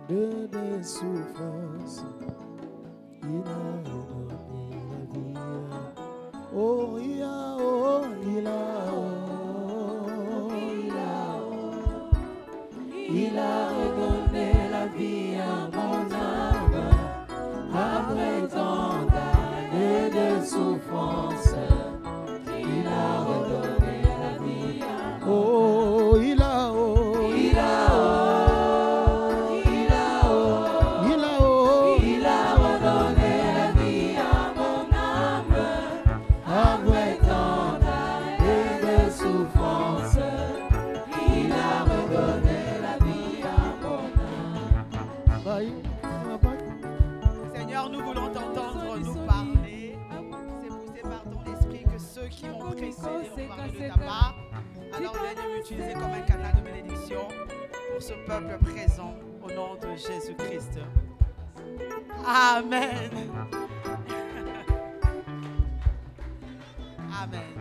Des souffrances, il a redonné la vie. Oh, il a, oh, il a, oh, il a redonné la vie à mon âme. Après tant d'années de souffrance, il a redonné la vie à mon âme. Oh, il a, oh, il a, oh. Seigneur, nous voulons t'entendre nous parler. C'est poussé par ton esprit que ceux qui m'ont précédé ont parlé de ta part. Alors viens m'utiliser comme un canal de bénédiction pour ce peuple présent au nom de Jésus-Christ. Amen. Amen.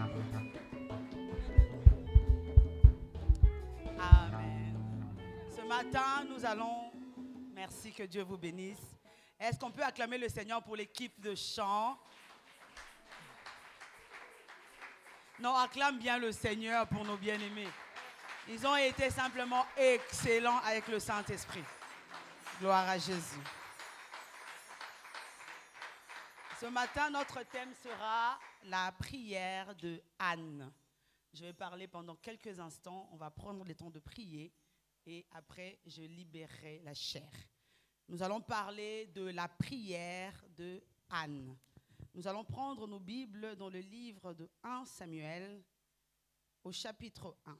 Amen. Ce matin, nous allons... Merci, que Dieu vous bénisse. Est-ce qu'on peut acclamer le Seigneur pour l'équipe de chant? Non, acclame bien le Seigneur pour nos bien-aimés. Ils ont été simplement excellents avec le Saint-Esprit. Gloire à Jésus. Ce matin, notre thème sera la prière de Anne. Je vais parler pendant quelques instants. On va prendre le temps de prier et après, je libérerai la chair. Nous allons parler de la prière de Anne. Nous allons prendre nos Bibles dans le livre de 1 Samuel au chapitre 1.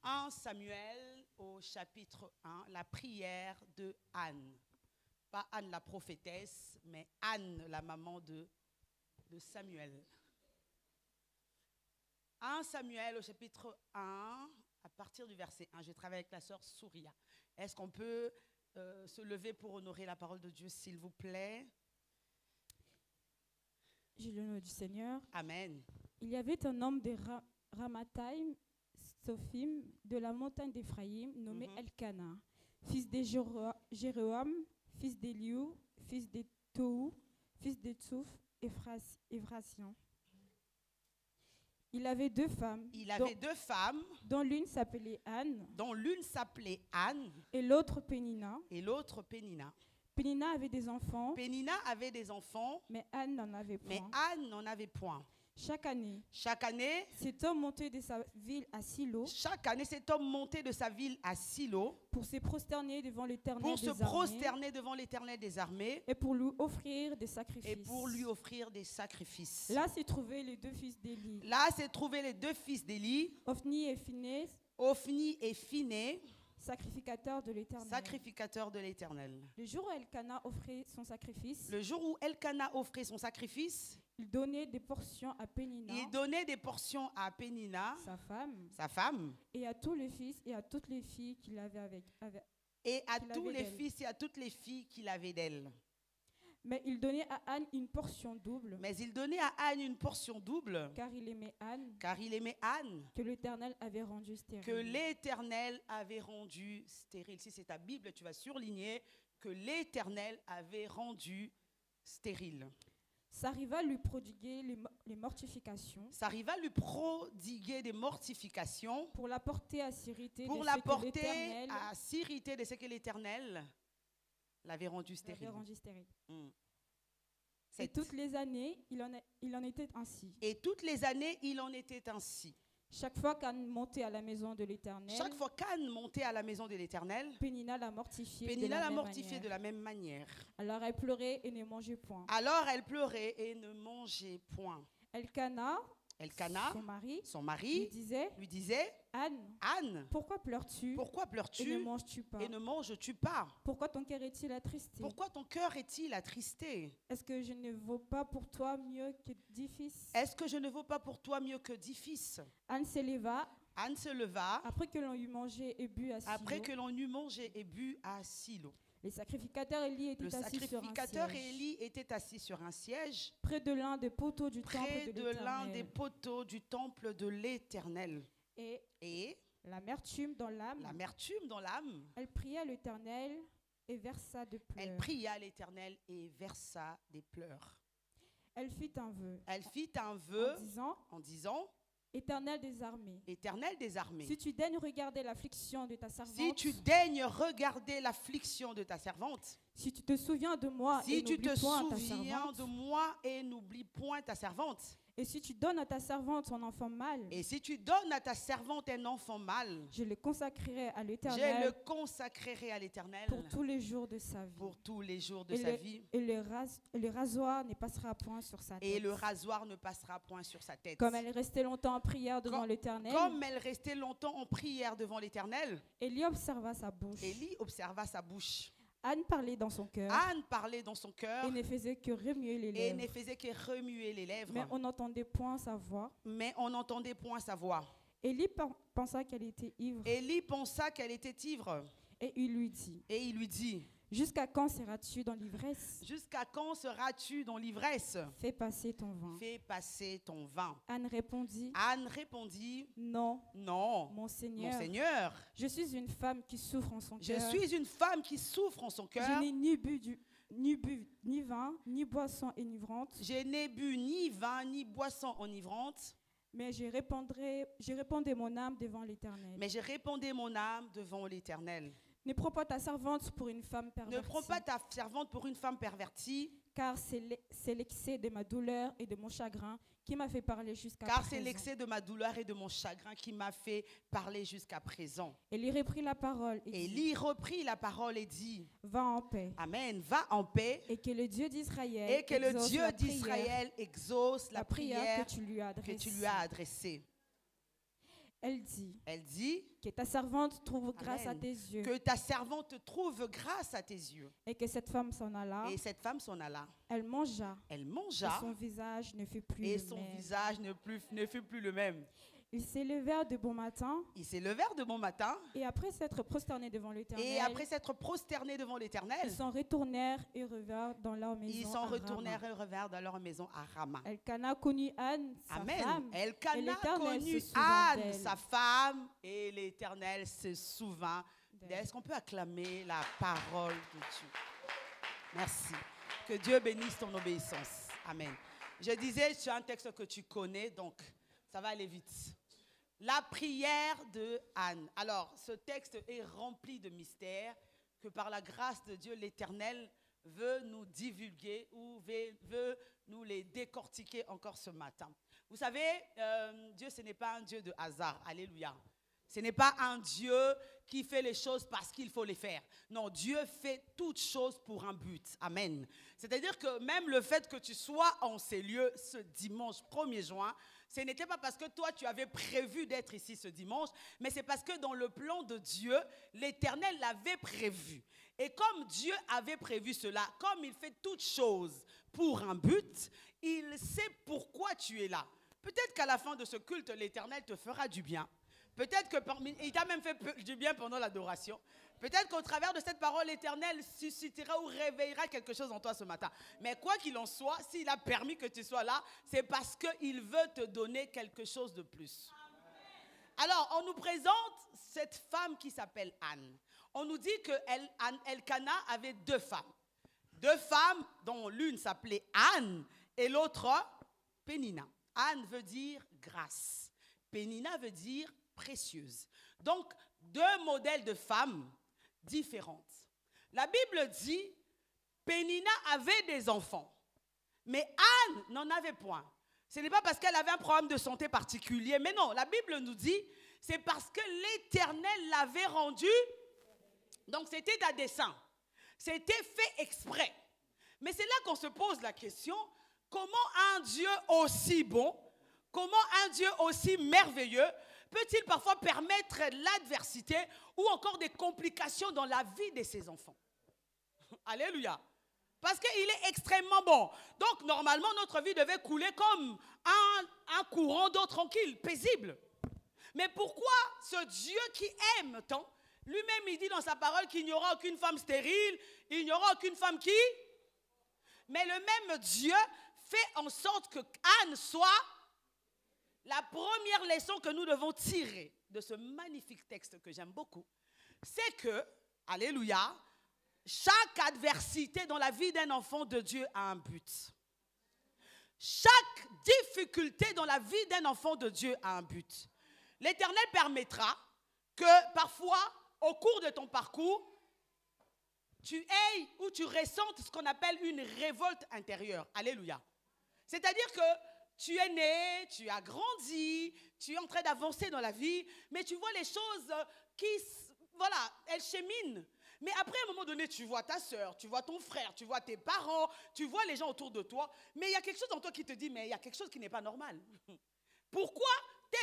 1 Samuel au chapitre 1, la prière de Anne. Pas Anne la prophétesse, mais Anne, la maman de Samuel. 1 Samuel au chapitre 1, à partir du verset 1. Je travaille avec la sœur Souria. Est-ce qu'on peut se lever pour honorer la parole de Dieu, s'il vous plaît? J'ai le nom du Seigneur. Amen. Il y avait un homme de Ramathaïm, Sophim, de la montagne d'Éphraïm, nommé Elkana, fils de Jéroam, fils d'Eliou, fils de Tohu, fils de Tsouf, Éphrasien. Il avait deux femmes. Dont l'une s'appelait Anne. Et l'autre Pénina. Pénina avait des enfants. Mais Anne n'en avait point. Chaque année, cet homme montait de sa ville à Silo. Pour se prosterner devant l'Éternel des armées. Et pour lui offrir des sacrifices. Là se trouvaient les deux fils d'Élie. Ophni et Phiné. Sacrificateur de l'Éternel. Le jour où Elkana offrait son sacrifice, il donnait des portions à Pénina, sa femme, et à tous les fils et à toutes les filles qu'il avait d'elle. Mais il donnait à Anne une portion double. Car il aimait Anne. Que l'Éternel avait rendue stérile. Si c'est ta Bible, tu vas surligner que l'Éternel avait rendu stérile. S'arriva à lui prodiguer les mortifications. Pour la porter à s'irriter de ce que l'Éternel l'avait rendu stérile. Et toutes les années, il en était ainsi. Chaque fois qu'Anne montait à la maison de l'Éternel, Pénina la mortifiait de la même manière. Alors elle pleurait et ne mangeait point. Elkana Elkana, son mari, lui disait, Anne, pourquoi pleures-tu? Pourquoi pleures-tu? Et ne manges-tu pas? Et ne manges-tu pas? Pourquoi ton cœur est-il attristé? Pourquoi ton cœur est-il attristé? Est-ce que je ne vaux pas pour toi mieux que 10 fils? Est-ce que je ne vaux pas pour toi mieux que 10 fils? Anne se leva. Anne se leva. Après que l'on eut mangé et bu à Silo. Après que l'on eut mangé et bu à Silo. Le sacrificateur Élie était assis sur un siège. Près de l'un des poteaux du temple de l'Éternel. Et l'amertume dans l'âme. Elle pria l'Éternel et versa des pleurs. Elle fit un vœu. En disant Éternel des armées. Si tu daignes regarder l'affliction de ta servante. Si tu te souviens de moi et n'oublie point ta servante. Et si tu donnes à ta servante un enfant mâle. Je le consacrerai à l'Éternel. Pour tous les jours de sa vie. Et le rasoir ne passera point sur sa tête. Comme elle restait longtemps en prière devant l'Éternel. Élie observa sa bouche. Anne parlait dans son cœur. Et ne faisait que remuer les lèvres. Mais on n'entendait point sa voix. Élie pensa qu'elle était ivre. Et il lui dit. Jusqu'à quand seras-tu dans l'ivresse? Fais passer ton vin. Anne répondit. Non, mon Seigneur. Je suis une femme qui souffre en son cœur. Je n'ai ni bu ni vin, ni boisson enivrante. Mais je répandais mon âme devant l'Éternel. Ne prends pas ta servante pour une femme pervertie. Car c'est l'excès de ma douleur et de mon chagrin qui m'a fait parler jusqu'à présent. Élie reprit la parole et dit, va en paix. Amen. Va en paix. Et que le Dieu d'Israël exauce la prière que tu lui as adressée. Elle dit que ta servante trouve grâce à tes yeux. Et que cette femme s'en alla. Elle mangea. Et son visage ne fut plus le même. Ils s'élevèrent de bon matin. Et après s'être prosternés devant l'Éternel. Ils s'en retournèrent et revinrent dans leur maison à Rama. Elkana connut Anne, sa femme. Sa femme, et l'Éternel se souvint d'elle. Est-ce qu'on peut acclamer la parole de Dieu? Merci. Que Dieu bénisse ton obéissance. Amen. Je disais, c'est un texte que tu connais, donc ça va aller vite. La prière de Anne. Alors, ce texte est rempli de mystères que par la grâce de Dieu, l'Éternel veut nous divulguer ou veut nous les décortiquer encore ce matin. Vous savez, Dieu, ce n'est pas un Dieu de hasard. Alléluia. Ce n'est pas un Dieu qui fait les choses parce qu'il faut les faire. Non, Dieu fait toutes choses pour un but. Amen. C'est-à-dire que même le fait que tu sois en ces lieux ce dimanche 1er juin, ce n'était pas parce que toi, tu avais prévu d'être ici ce dimanche, mais c'est parce que dans le plan de Dieu, l'Éternel l'avait prévu. Et comme Dieu avait prévu cela, comme il fait toutes choses pour un but, il sait pourquoi tu es là. Peut-être qu'à la fin de ce culte, l'Éternel te fera du bien. Peut-être qu'il t'a même fait du bien pendant l'adoration. Peut-être qu'au travers de cette parole, l'Éternel suscitera ou réveillera quelque chose en toi ce matin. Mais quoi qu'il en soit, s'il a permis que tu sois là, c'est parce qu'il veut te donner quelque chose de plus. Alors, on nous présente cette femme qui s'appelle Anne. On nous dit qu'Elkana avait 2 femmes. 2 femmes dont l'une s'appelait Anne et l'autre Pénina. Anne veut dire grâce. Pénina veut dire précieuse. Donc, 2 modèles de femmes différentes. La Bible dit, Pénina avait des enfants, mais Anne n'en avait point. Ce n'est pas parce qu'elle avait un problème de santé particulier, mais non, la Bible nous dit, c'est parce que l'Éternel l'avait rendue. Donc, c'était à dessein. C'était fait exprès. Mais c'est là qu'on se pose la question, comment un Dieu aussi bon, comment un Dieu aussi merveilleux peut-il parfois permettre l'adversité ou encore des complications dans la vie de ses enfants. Alléluia. Parce qu'il est extrêmement bon. Donc, normalement, notre vie devait couler comme un courant d'eau tranquille, paisible. Mais pourquoi ce Dieu qui aime tant, lui-même, il dit dans sa parole qu'il n'y aura aucune femme stérile, il n'y aura aucune femme qui... Mais le même Dieu fait en sorte que Anne soit la première leçon que nous devons tirer de ce magnifique texte que j'aime beaucoup. C'est que, alléluia, chaque adversité dans la vie d'un enfant de Dieu a un but. Chaque difficulté dans la vie d'un enfant de Dieu a un but. L'Éternel permettra que parfois, au cours de ton parcours, tu aies ou tu ressentes ce qu'on appelle une révolte intérieure. Alléluia. C'est-à-dire que tu es né, tu as grandi, tu es en train d'avancer dans la vie, mais tu vois les choses qui, voilà, elles cheminent. Mais après, à un moment donné, tu vois ta soeur, tu vois ton frère, tu vois tes parents, tu vois les gens autour de toi, mais il y a quelque chose en toi qui te dit, mais il y a quelque chose qui n'est pas normal. Pourquoi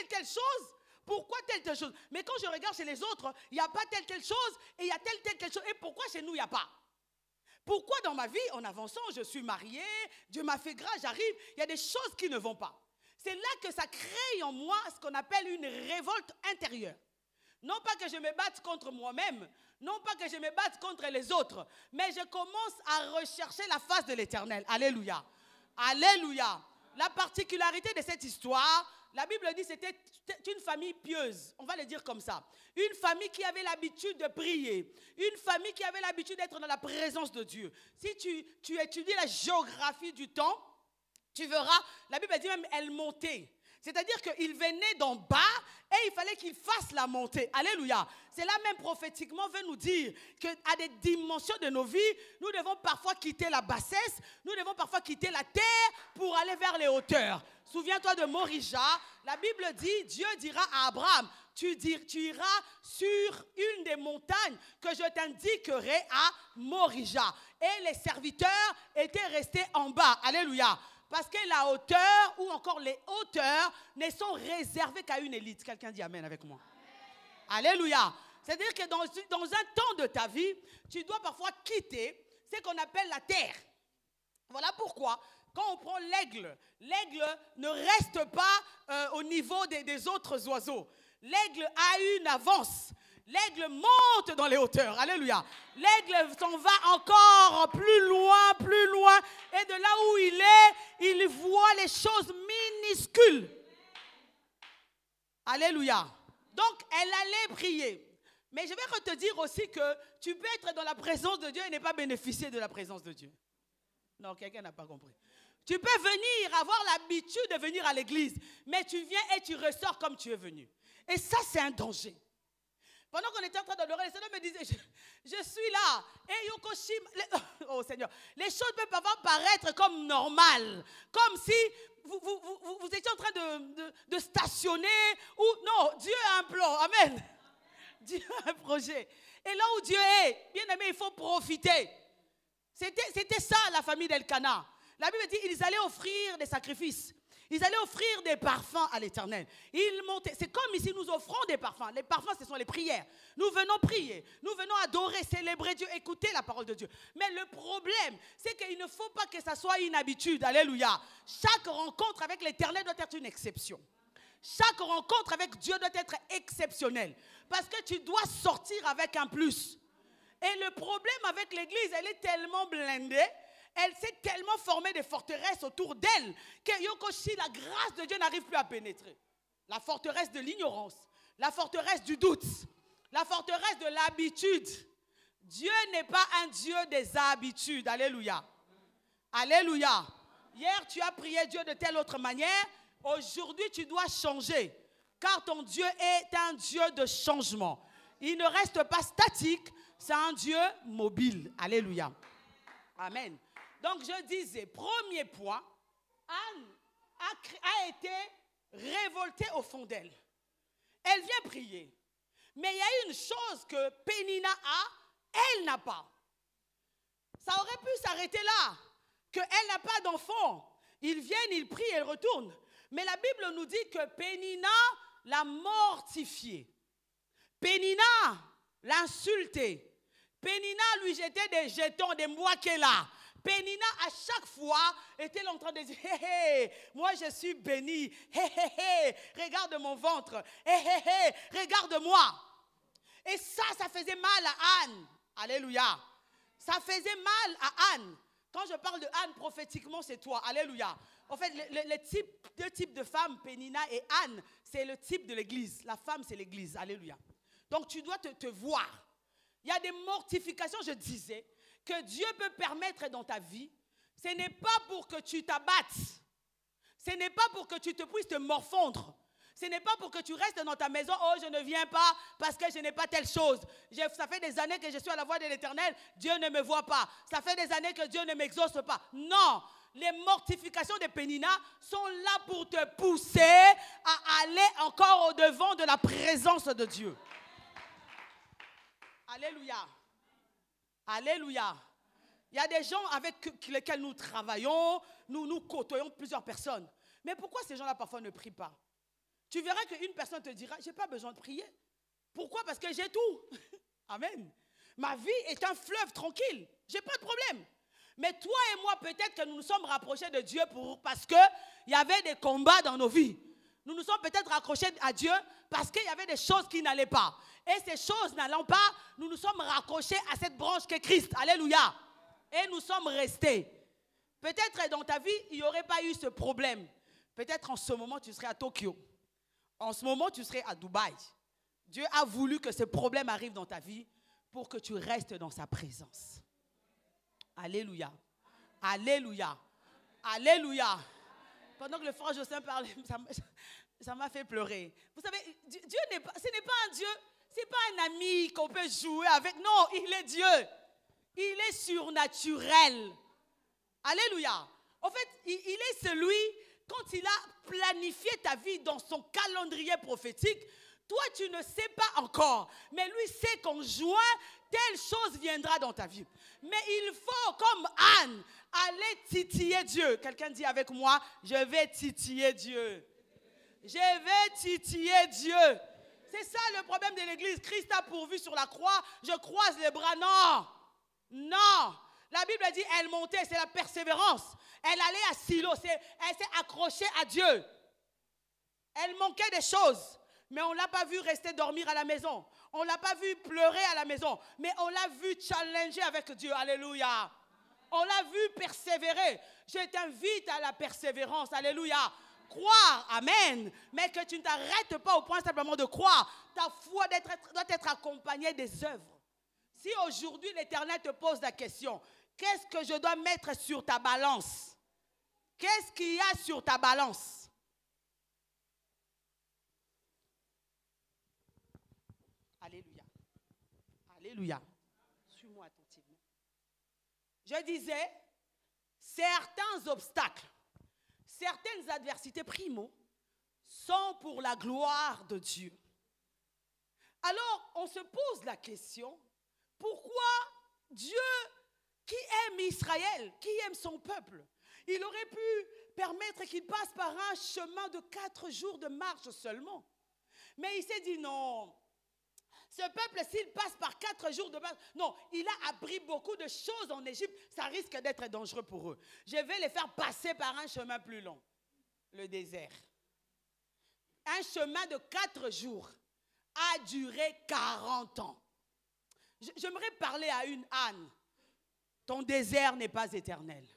telle chose? Pourquoi telle chose? Mais quand je regarde chez les autres, il n'y a pas telle chose, et il y a telle chose, et pourquoi chez nous, il n'y a pas? Pourquoi dans ma vie, en avançant, je suis mariée, Dieu m'a fait grâce, j'arrive, il y a des choses qui ne vont pas. C'est là que ça crée en moi ce qu'on appelle une révolte intérieure. Non pas que je me batte contre moi-même, non pas que je me batte contre les autres, mais je commence à rechercher la face de l'Éternel. Alléluia. Alléluia. La particularité de cette histoire, la Bible dit que c'était une famille pieuse, on va le dire comme ça. Une famille qui avait l'habitude de prier, une famille qui avait l'habitude d'être dans la présence de Dieu. Si tu étudies la géographie du temps, tu verras, la Bible dit même, elle montait. C'est-à-dire qu'il venait d'en bas et il fallait qu'il fasse la montée. Alléluia. Cela même prophétiquement veut nous dire qu'à des dimensions de nos vies, nous devons parfois quitter la bassesse, nous devons parfois quitter la terre pour aller vers les hauteurs. Souviens-toi de Morija. La Bible dit, Dieu dira à Abraham, tu iras sur une des montagnes que je t'indiquerai à Morija. Et les serviteurs étaient restés en bas. Alléluia. Parce que la hauteur ou encore les hauteurs ne sont réservées qu'à une élite. Quelqu'un dit amen avec moi. Amen. Alléluia. C'est-à-dire que dans un temps de ta vie, tu dois parfois quitter ce qu'on appelle la terre. Voilà pourquoi, quand on prend l'aigle, l'aigle ne reste pas au niveau des autres oiseaux. L'aigle a une avance. L'aigle monte dans les hauteurs. Alléluia. L'aigle s'en va encore plus loin. Et de là où il est, il voit les choses minuscules. Alléluia. Donc, elle allait prier. Mais je vais te dire aussi que tu peux être dans la présence de Dieu et ne pas bénéficier de la présence de Dieu. Non, quelqu'un n'a pas compris. Tu peux venir, avoir l'habitude de venir à l'église, mais tu viens et tu ressors comme tu es venu. Et ça, c'est un danger. Pendant qu'on était en train d'adorer, le Seigneur me disait, je suis là. Et oh Seigneur, les choses peuvent parfois paraître comme normales. Comme si vous étiez en train de stationner. Ou non, Dieu a un plan. Amen. Dieu a un projet. Et là où Dieu est, bien aimé, il faut profiter. C'était ça la famille d'Elkana. La Bible dit qu'ils allaient offrir des sacrifices. Ils allaient offrir des parfums à l'Éternel. Ils montaient. C'est comme ici, nous offrons des parfums. Les parfums, ce sont les prières. Nous venons prier. Nous venons adorer, célébrer Dieu, écouter la parole de Dieu. Mais le problème, c'est qu'il ne faut pas que ça soit une habitude. Alléluia. Chaque rencontre avec l'Éternel doit être une exception. Chaque rencontre avec Dieu doit être exceptionnelle. Parce que tu dois sortir avec un plus. Et le problème avec l'Église, elle est tellement blindée. Elle s'est tellement formée des forteresses autour d'elle que Yokoshi, la grâce de Dieu n'arrive plus à pénétrer. La forteresse de l'ignorance, la forteresse du doute, la forteresse de l'habitude. Dieu n'est pas un Dieu des habitudes. Alléluia. Alléluia. Hier, tu as prié Dieu de telle autre manière. Aujourd'hui, tu dois changer. Car ton Dieu est un Dieu de changement. Il ne reste pas statique. C'est un Dieu mobile. Alléluia. Amen. Donc, je disais, premier point, Anne a été révoltée au fond d'elle. Elle vient prier. Mais il y a une chose que Pénina a, elle n'a pas. Ça aurait pu s'arrêter là. Qu'elle n'a pas d'enfant. Ils viennent, ils prient, elle retourne. Mais la Bible nous dit que Pénina l'a mortifié. Pénina l'a insulté. Pénina lui jetait des jetons, des moakela. Pénina, à chaque fois, était en train de dire, hé, hé, moi je suis bénie. Hé, hé, hé, regarde mon ventre. Hé, hé, hé, regarde-moi. Et ça faisait mal à Anne. Alléluia. Ça faisait mal à Anne. Quand je parle de Anne, prophétiquement, c'est toi. Alléluia. En fait, deux types de femmes, Pénina et Anne, c'est le type de l'église. La femme, c'est l'église. Alléluia. Donc, tu dois te voir. Il y a des mortifications, je disais, que Dieu peut permettre dans ta vie. Ce n'est pas pour que tu t'abattes. Ce n'est pas pour que tu te puisses te morfondre. Ce n'est pas pour que tu restes dans ta maison. Oh, je ne viens pas parce que je n'ai pas telle chose. Ça fait des années que je suis à la voix de l'Éternel. Dieu ne me voit pas. Ça fait des années que Dieu ne m'exauce pas. Non. Les mortifications de Pénina sont là pour te pousser à aller encore au-devant de la présence de Dieu. Alléluia. Alléluia. Il y a des gens avec lesquels nous travaillons, nous côtoyons plusieurs personnes. Mais pourquoi ces gens-là parfois ne prient pas? Tu verras qu'une personne te dira, je n'ai pas besoin de prier. Pourquoi? Parce que j'ai tout. Amen. Ma vie est un fleuve tranquille. Je n'ai pas de problème. Mais toi et moi, peut-être que nous nous sommes rapprochés de Dieu parce qu'il y avait des combats dans nos vies. Nous nous sommes peut-être raccrochés à Dieu parce qu'il y avait des choses qui n'allaient pas. Et ces choses n'allant pas, nous nous sommes raccrochés à cette branche qu'est Christ. Alléluia. Et nous sommes restés. Peut-être dans ta vie, il n'y aurait pas eu ce problème. Peut-être en ce moment, tu serais à Tokyo. En ce moment, tu serais à Dubaï. Dieu a voulu que ce problème arrive dans ta vie pour que tu restes dans sa présence. Alléluia. Alléluia. Alléluia. Pendant que le frère Jocelyn parlait, ça m'a fait pleurer. Vous savez, Dieu ce n'est pas un Dieu, ce n'est pas un ami qu'on peut jouer avec. Non, il est Dieu. Il est surnaturel. Alléluia. En fait, il est celui, quand il a planifié ta vie dans son calendrier prophétique, toi, tu ne sais pas encore. Mais lui sait qu'en juin, telle chose viendra dans ta vie. Mais il faut, comme Anne, aller titiller Dieu. Quelqu'un dit avec moi, je vais titiller Dieu. Je vais titiller Dieu. C'est ça le problème de l'église. Christ a pourvu sur la croix. Je croise les bras. Non. Non. La Bible dit, elle montait, c'est la persévérance. Elle allait à Silo, elle s'est accrochée à Dieu. Elle manquait des choses. Mais on ne l'a pas vu rester dormir à la maison. On ne l'a pas vu pleurer à la maison. Mais on l'a vu challenger avec Dieu. Alléluia. On l'a vu persévérer. Je t'invite à la persévérance. Alléluia. Croire. Amen. Mais que tu ne t'arrêtes pas au point simplement de croire. Ta foi doit être accompagnée des œuvres. Si aujourd'hui l'Éternel te pose la question, qu'est-ce que je dois mettre sur ta balance? Qu'est-ce qu'il y a sur ta balance? Alléluia. Alléluia. Suis-moi attentivement. Je disais, certains obstacles, certaines adversités primo sont pour la gloire de Dieu. Alors, on se pose la question, pourquoi Dieu, qui aime Israël, qui aime son peuple, il aurait pu permettre qu'il passe par un chemin de 4 jours de marche seulement. Mais il s'est dit non. Ce peuple, s'il passe par 4 jours de marche, non, il a appris beaucoup de choses en Égypte, ça risque d'être dangereux pour eux. Je vais les faire passer par un chemin plus long, le désert. Un chemin de 4 jours a duré 40 ans. J'aimerais parler à une Anne. Ton désert n'est pas éternel.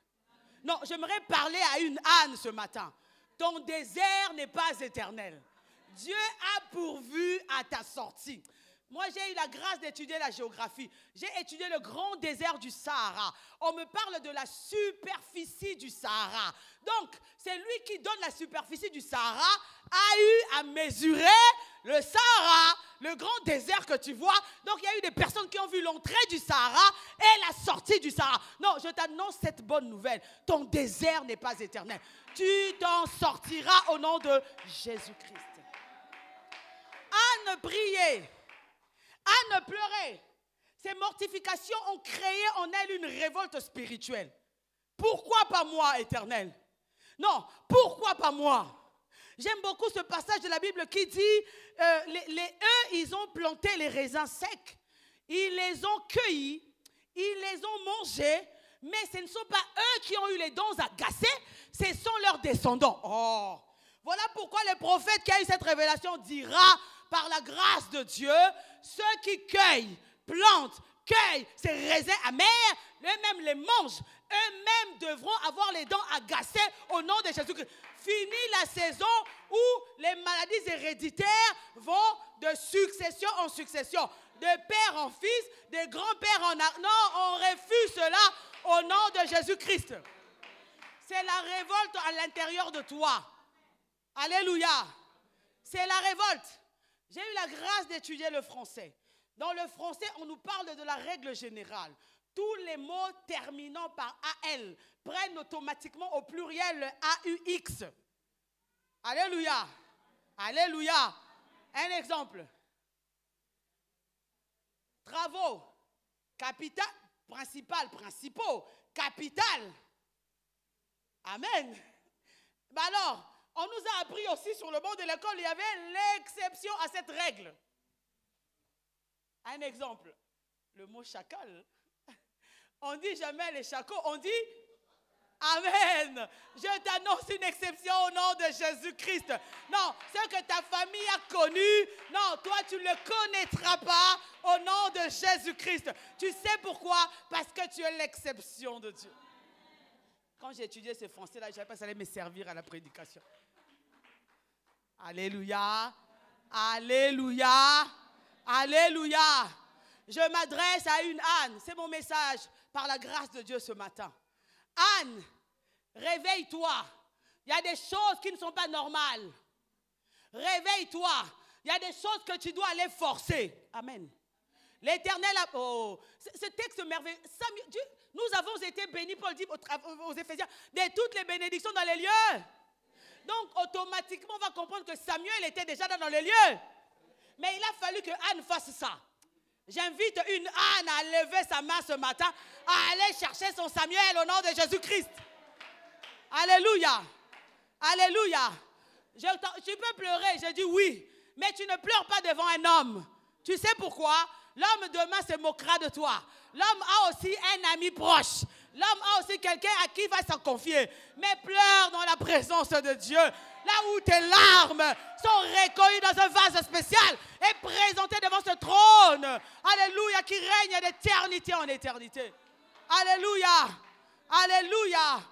Non, j'aimerais parler à une Anne ce matin. Ton désert n'est pas éternel. Dieu a pourvu à ta sortie. Moi, j'ai eu la grâce d'étudier la géographie. J'ai étudié le grand désert du Sahara. On me parle de la superficie du Sahara. Donc, c'est lui qui donne la superficie du Sahara, a eu à mesurer le Sahara, le grand désert que tu vois. Donc, il y a eu des personnes qui ont vu l'entrée du Sahara et la sortie du Sahara. Non, je t'annonce cette bonne nouvelle. Ton désert n'est pas éternel. Tu t'en sortiras au nom de Jésus-Christ. Anne priait. Anne pleurait. Ces mortifications ont créé en elle une révolte spirituelle. Pourquoi pas moi, Éternel? Non, pourquoi pas moi? J'aime beaucoup ce passage de la Bible qui dit, eux, ils ont planté les raisins secs, ils les ont cueillis, ils les ont mangés, mais ce ne sont pas eux qui ont eu les dents agacées, ce sont leurs descendants. Oh, voilà pourquoi le prophète qui a eu cette révélation dira, par la grâce de Dieu, ceux qui cueillent, plantent, cueillent ces raisins amers, eux-mêmes les mangent, eux-mêmes devront avoir les dents agacées au nom de Jésus-Christ. Fini la saison où les maladies héréditaires vont de succession en succession, de père en fils, de grand-père en... Non, on refuse cela au nom de Jésus-Christ. C'est la révolte à l'intérieur de toi. Alléluia. C'est la révolte. J'ai eu la grâce d'étudier le français. Dans le français, on nous parle de la règle générale. Tous les mots terminant par AL prennent automatiquement au pluriel le AUX. Alléluia. Alléluia. Un exemple. Travaux. Capital. Principal. Principaux. Capital. Amen. Ben alors, on nous a appris aussi sur le banc de l'école, il y avait l'exception à cette règle. Un exemple. Le mot chacal. On dit jamais les chacos, on dit Amen. Je t'annonce une exception au nom de Jésus-Christ. Non, ce que ta famille a connu, non, toi tu ne le connaîtras pas au nom de Jésus-Christ. Tu sais pourquoi? Parce que tu es l'exception de Dieu. Quand j'ai étudié ce français-là, je ne savais pas que ça allait me servir à la prédication. Alléluia. Alléluia. Alléluia. Je m'adresse à une Anne. C'est mon message par la grâce de Dieu ce matin. Anne, réveille-toi. Il y a des choses qui ne sont pas normales. Réveille-toi. Il y a des choses que tu dois aller forcer. Amen. L'Éternel a... Oh, ce texte merveilleux. Nous avons été bénis, Paul dit aux Éphésiens, de toutes les bénédictions dans les lieux. Donc, automatiquement, on va comprendre que Samuel était déjà dans les lieux. Mais il a fallu que Anne fasse ça. J'invite une Anne à lever sa main ce matin, à aller chercher son Samuel au nom de Jésus-Christ. Alléluia. Alléluia. Tu peux pleurer. J'ai dit oui. Mais tu ne pleures pas devant un homme. Tu sais pourquoi? L'homme demain se moquera de toi. L'homme a aussi un ami proche. L'homme a aussi quelqu'un à qui il va s'en confier. Mais pleure dans la présence de Dieu. Là où tes larmes sont recueillies dans un vase spécial et présentées devant ce trône. Alléluia, qui règne d'éternité en éternité. Alléluia. Alléluia.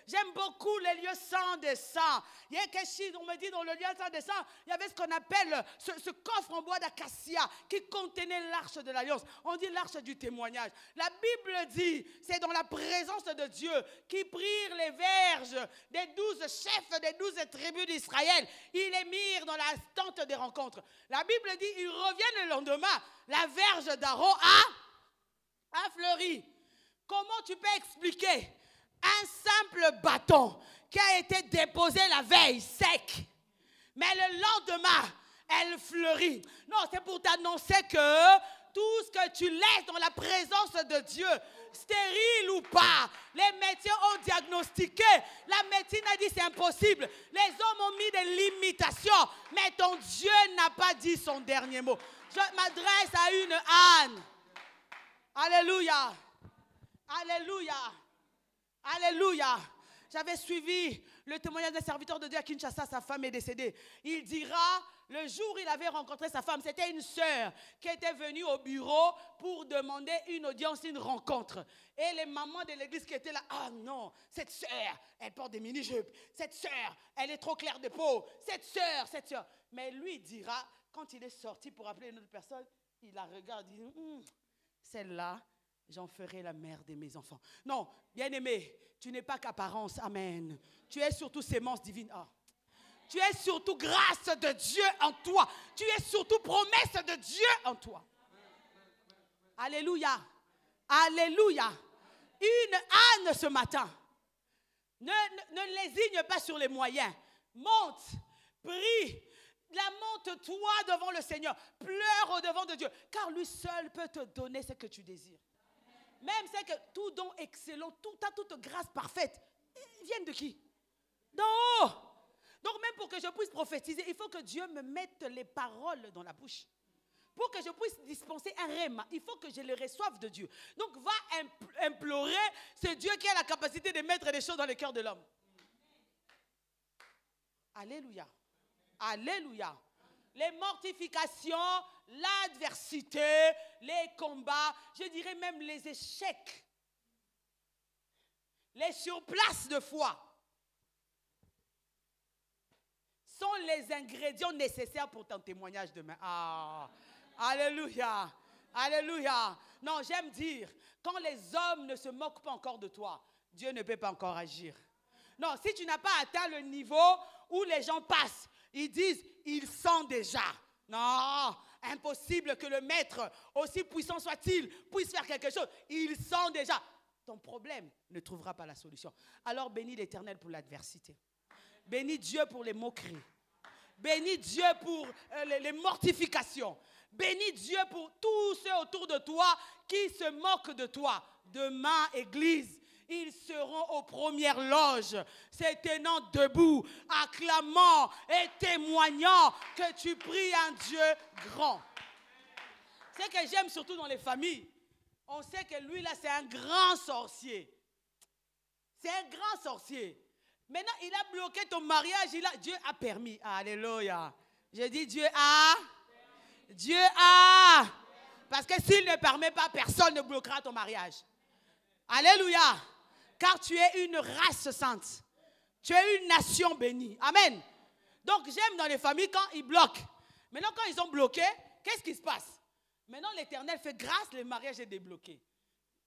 J'aime beaucoup les lieux saints des saints. Il y a quelque chose, on me dit dans le lieu saint des saints, il y avait ce qu'on appelle ce coffre en bois d'acacia qui contenait l'arche de l'alliance. On dit l'arche du témoignage. La Bible dit, c'est dans la présence de Dieu qui prirent les verges des 12 chefs des 12 tribus d'Israël. Ils les mirent dans la tente des rencontres. La Bible dit, ils reviennent le lendemain. La verge d'Aaron a fleuri. Comment tu peux expliquer un simple bâton qui a été déposé la veille sec, mais le lendemain, elle fleurit? Non, c'est pour t'annoncer que tout ce que tu laisses dans la présence de Dieu, stérile ou pas, les médecins ont diagnostiqué, la médecine a dit c'est impossible, les hommes ont mis des limitations, mais ton Dieu n'a pas dit son dernier mot. Je m'adresse à une Anne. Alléluia. Alléluia. Alléluia. J'avais suivi le témoignage d'un serviteur de Dieu à Kinshasa, sa femme est décédée. Il dira, le jour où il avait rencontré sa femme, c'était une sœur qui était venue au bureau pour demander une audience, une rencontre. Et les mamans de l'église qui étaient là, ah non, cette sœur, elle porte des mini-jupes. Cette sœur, elle est trop claire de peau. Cette sœur. Mais lui dira, quand il est sorti pour appeler une autre personne, il la regarde, il dit, celle-là, j'en ferai la mère de mes enfants. Non, bien-aimé, tu n'es pas qu'apparence, amen. Tu es surtout sémence divine. Ah. Tu es surtout grâce de Dieu en toi. Tu es surtout promesse de Dieu en toi. Alléluia. Alléluia. Une Anne ce matin. Ne lésigne pas sur les moyens. Monte, prie. Lamente-toi devant le Seigneur. Pleure au devant de Dieu. Car lui seul peut te donner ce que tu désires. Même c'est que tout don excellent, toute grâce parfaite, viennent de qui? D'en haut. Donc même pour que je puisse prophétiser, il faut que Dieu me mette les paroles dans la bouche. Pour que je puisse dispenser un rhéma, il faut que je le reçoive de Dieu. Donc va implorer ce Dieu qui a la capacité de mettre des choses dans le cœur de l'homme. Alléluia. Alléluia. Les mortifications, l'adversité, les combats, je dirais même les échecs, les surplaces de foi sont les ingrédients nécessaires pour ton témoignage demain. Ah, alléluia, alléluia. Non, j'aime dire, quand les hommes ne se moquent pas encore de toi, Dieu ne peut pas encore agir. Non, si tu n'as pas atteint le niveau où les gens passent, ils disent, ils sentent déjà. Non, impossible que le maître, aussi puissant soit-il, puisse faire quelque chose. Il sent déjà. Ton problème ne trouvera pas la solution. Alors bénis l'Éternel pour l'adversité. Bénis Dieu pour les moqueries. Bénis Dieu pour les mortifications. Bénis Dieu pour tous ceux autour de toi qui se moquent de toi. Demain, Église, ils seront aux premières loges, se tenant debout, acclamant et témoignant que tu pries un Dieu grand. Ce que j'aime surtout dans les familles, on sait que lui là c'est un grand sorcier. C'est un grand sorcier. Maintenant il a bloqué ton mariage, Dieu a permis. Alléluia. Je dis Dieu a. Dieu a. Parce que s'il ne permet pas, personne ne bloquera ton mariage. Alléluia. Car tu es une race sainte. Tu es une nation bénie. Amen. Donc j'aime dans les familles quand ils bloquent. Maintenant quand ils ont bloqué, qu'est-ce qui se passe? Maintenant l'Éternel fait grâce, le mariage est débloqué.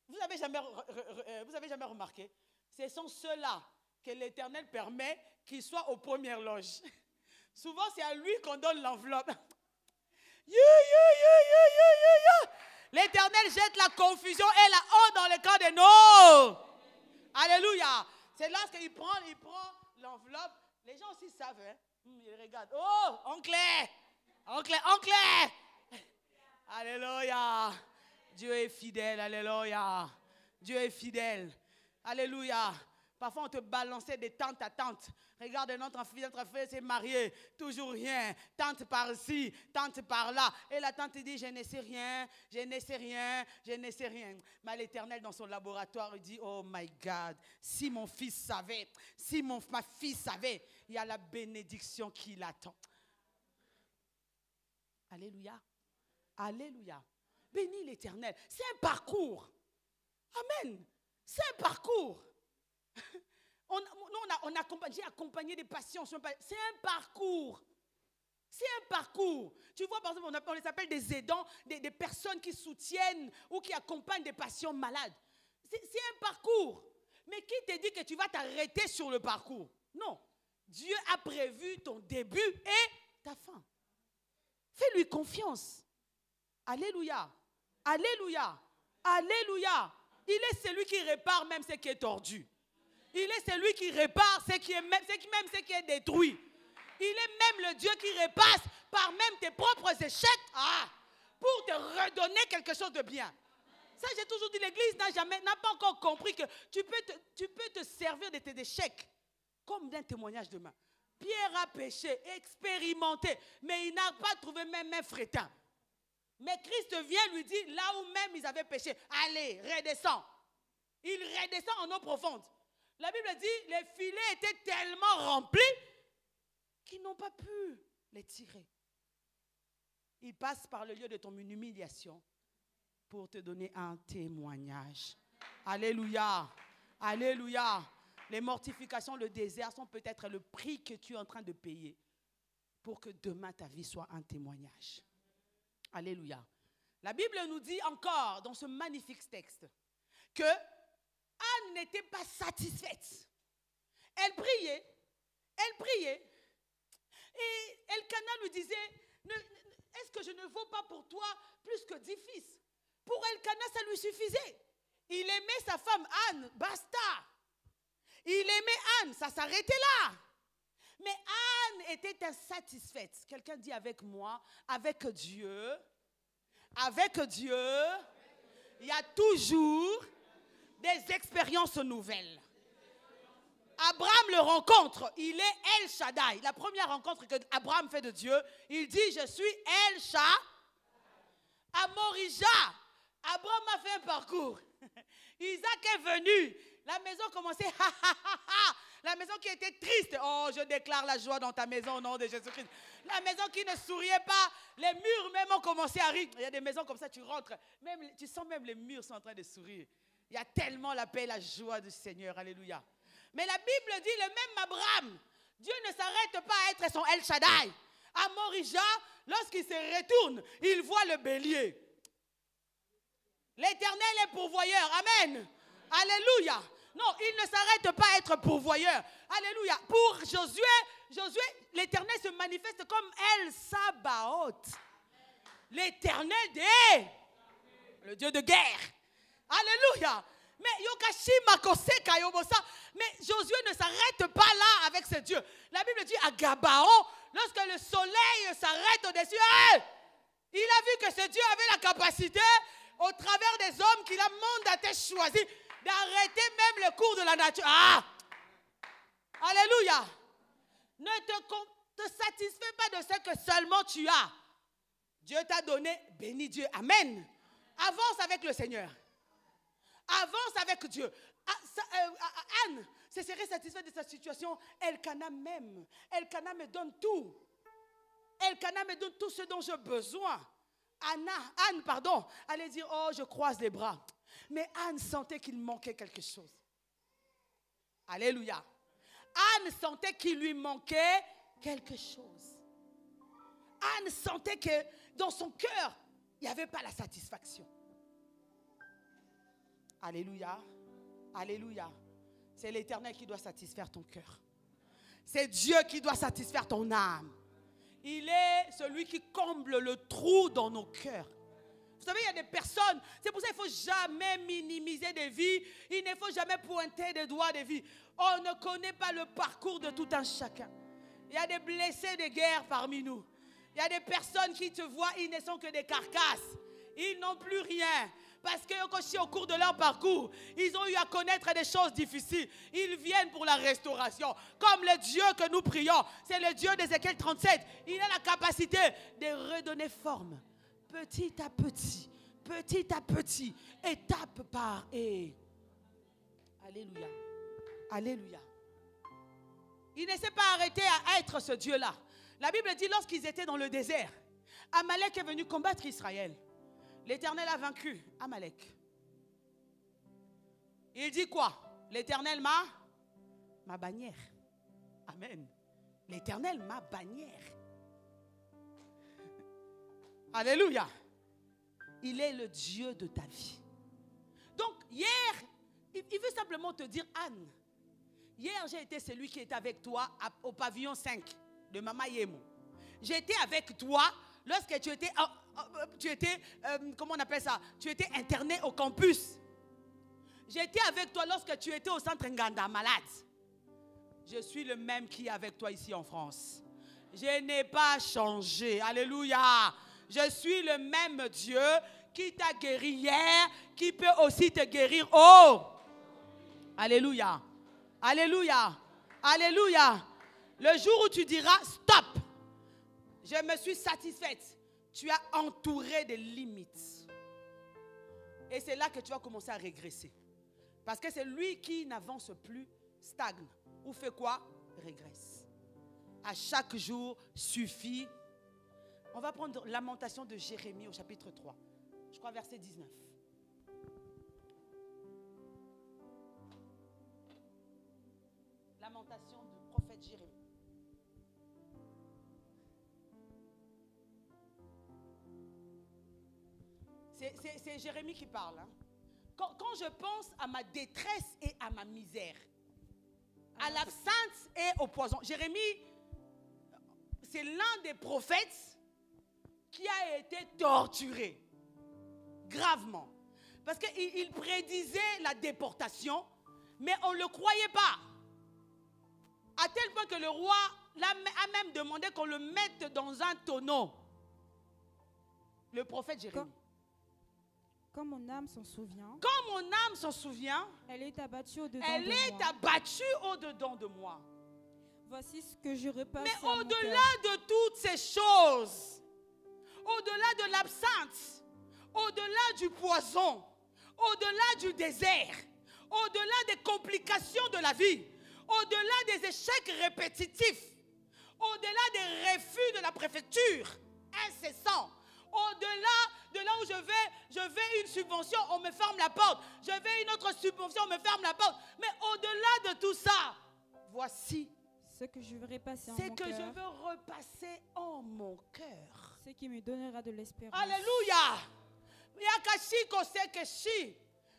Vous avez jamais remarqué? Ce sont ceux-là que l'Éternel permet qu'ils soient aux premières loges. Souvent c'est à lui qu'on donne l'enveloppe. L'Éternel jette la confusion et la honte dans le camp de nos. Alléluia. C'est lorsqu'il prend l'enveloppe. Les gens aussi savent. Hein? Ils regardent. Oh, oncle. Alléluia. Dieu est fidèle. Alléluia. Dieu est fidèle. Alléluia. Parfois, on te balançait de tante à tante. Regarde, notre fille s'est mariée, toujours rien. Tante par-ci, tante par-là. Et la tante dit, je ne sais rien, je ne sais rien, je ne sais rien. Mais l'Éternel, dans son laboratoire, il dit, oh my God, si mon fils savait, si ma fille savait, il y a la bénédiction qui l'attend. Alléluia. Alléluia. Bénis l'Éternel. C'est un parcours. Amen. C'est un parcours. J'ai accompagné des patients. C'est un parcours. C'est un parcours. Tu vois, par exemple, on les appelle des aidants, des personnes qui soutiennent ou qui accompagnent des patients malades. C'est un parcours. Mais qui te dit que tu vas t'arrêter sur le parcours? Non. Dieu a prévu ton début et ta fin. Fais-lui confiance. Alléluia. Alléluia. Alléluia. Il est celui qui répare même ce qui est tordu. Il est celui qui répare ce qui est détruit. Il est même le Dieu qui repasse par même tes propres échecs pour te redonner quelque chose de bien. Ça, j'ai toujours dit, l'Église n'a pas encore compris que tu peux te servir de tes échecs comme d'un témoignage demain. Pierre a péché, expérimenté, mais il n'a pas trouvé même un frétin. Mais Christ vient lui dire, là où même ils avaient péché, allez, redescends. Il redescend en eau profonde. La Bible dit, les filets étaient tellement remplis qu'ils n'ont pas pu les tirer. Il passe par le lieu de ton humiliation pour te donner un témoignage. Alléluia. Alléluia. Les mortifications, le désert sont peut-être le prix que tu es en train de payer pour que demain ta vie soit un témoignage. Alléluia. La Bible nous dit encore dans ce magnifique texte que Anne n'était pas satisfaite. Elle priait. Et Elkana lui disait, est-ce que je ne vaux pas pour toi plus que 10 fils? Pour Elkana, ça lui suffisait. Il aimait sa femme Anne, basta. Il aimait Anne, ça s'arrêtait là. Mais Anne était insatisfaite. Quelqu'un dit avec moi, avec Dieu, il y a toujours des expériences nouvelles. Abraham le rencontre. Il est El Shaddai. La première rencontre que Abraham fait de Dieu, il dit, je suis El Shaddai. À Morija, Abraham a fait un parcours. Isaac est venu. La maison commençait, la maison qui était triste. Oh, je déclare la joie dans ta maison au nom de Jésus-Christ. La maison qui ne souriait pas, les murs même ont commencé à rire. Il y a des maisons comme ça, tu rentres, même, tu sens même les murs sont en train de sourire. Il y a tellement la paix et la joie du Seigneur. Alléluia. Mais la Bible dit, le même Abraham, Dieu ne s'arrête pas à être son El Shaddai. À Morija, lorsqu'il se retourne, il voit le bélier. L'Éternel est pourvoyeur. Amen. Alléluia. Non, il ne s'arrête pas à être pourvoyeur. Alléluia. Pour Josué, l'Éternel se manifeste comme El Sabaoth. L'Éternel le Dieu de guerre. Alléluia. Mais Josué ne s'arrête pas là avec ce Dieu. La Bible dit à Gabaon, lorsque le soleil s'arrête au-dessus, il a vu que ce Dieu avait la capacité, au travers des hommes qu'il a mandaté choisi, d'arrêter même le cours de la nature. Alléluia. Ne te satisfais pas de ce que seulement tu as. Dieu t'a donné, bénis Dieu. Amen. Avance avec le Seigneur. Avance avec Dieu. Anne se serait satisfaite de sa situation. Elkana m'aime. Elkana me donne tout. Elkana me donne tout ce dont j'ai besoin. Anne, allait dire, oh, je croise les bras. Mais Anne sentait qu'il manquait quelque chose. Alléluia. Anne sentait qu'il lui manquait quelque chose. Anne sentait que dans son cœur, il n'y avait pas la satisfaction. Alléluia. Alléluia. C'est l'Éternel qui doit satisfaire ton cœur. C'est Dieu qui doit satisfaire ton âme. Il est celui qui comble le trou dans nos cœurs. Vous savez, il y a des personnes, c'est pour ça qu'il ne faut jamais minimiser des vies. Il ne faut jamais pointer des doigts des vies. On ne connaît pas le parcours de tout un chacun. Il y a des blessés de guerre parmi nous. Il y a des personnes qui te voient, ils ne sont que des carcasses. Ils n'ont plus rien. Parce que au cours de leur parcours, ils ont eu à connaître des choses difficiles. Ils viennent pour la restauration. Comme le Dieu que nous prions, c'est le Dieu d'Ézéchiel 37. Il a la capacité de redonner forme. Petit à petit, étape par étape. Alléluia. Alléluia. Il ne s'est pas arrêté à être ce Dieu-là. La Bible dit lorsqu'ils étaient dans le désert, Amalek est venu combattre Israël. L'Éternel a vaincu Amalek. Il dit quoi? L'Éternel ma bannière. Amen. L'Éternel ma bannière. Alléluia. Il est le Dieu de ta vie. Donc hier, il veut simplement te dire, Anne, hier j'ai été celui qui était avec toi au pavillon 5 de Mama Yemo. J'ai été avec toi lorsque tu étais, comment on appelle ça? Tu étais interné au campus. J'ai été avec toi lorsque tu étais au centre Nganda malade. Je suis le même qui est avec toi ici en France. Je n'ai pas changé. Alléluia. Je suis le même Dieu qui t'a guéri hier, qui peut aussi te guérir. Oh! Alléluia. Alléluia. Alléluia. Le jour où tu diras stop, je me suis satisfaite. Tu as entouré des limites. Et c'est là que tu vas commencer à régresser. Parce que c'est lui qui n'avance plus, stagne. Ou fait quoi? Régresse. À chaque jour suffit. On va prendre Lamentation de Jérémie au chapitre 3. Je crois verset 19. Lamentation du prophète Jérémie. C'est Jérémie qui parle. Hein. Quand je pense à ma détresse et à ma misère, à l'absence et au poison. Jérémie, c'est l'un des prophètes qui a été torturé gravement. Parce qu'il prédisait la déportation, mais on ne le croyait pas. À tel point que le roi a même demandé qu'on le mette dans un tonneau. Le prophète Jérémie. Quand mon âme s'en souvient, quand mon âme s'en souvient, elle est abattue au-dedans elle de est moi. abattue au-dedans de moi. Voici ce que je repasse Mais à mon au-delà cœur. de toutes ces choses, au-delà de l'absinthe, au-delà du poison, au-delà du désert, au-delà des complications de la vie, au-delà des échecs répétitifs, au-delà des refus de la préfecture incessants, au-delà de là où je vais une subvention, on me ferme la porte. Je vais une autre subvention, on me ferme la porte. Mais au-delà de tout ça, voici Ce que je veux repasser en c'est mon que je cœur, veux repasser en mon cœur. ce qui me donnera de l'espérance. Alléluia.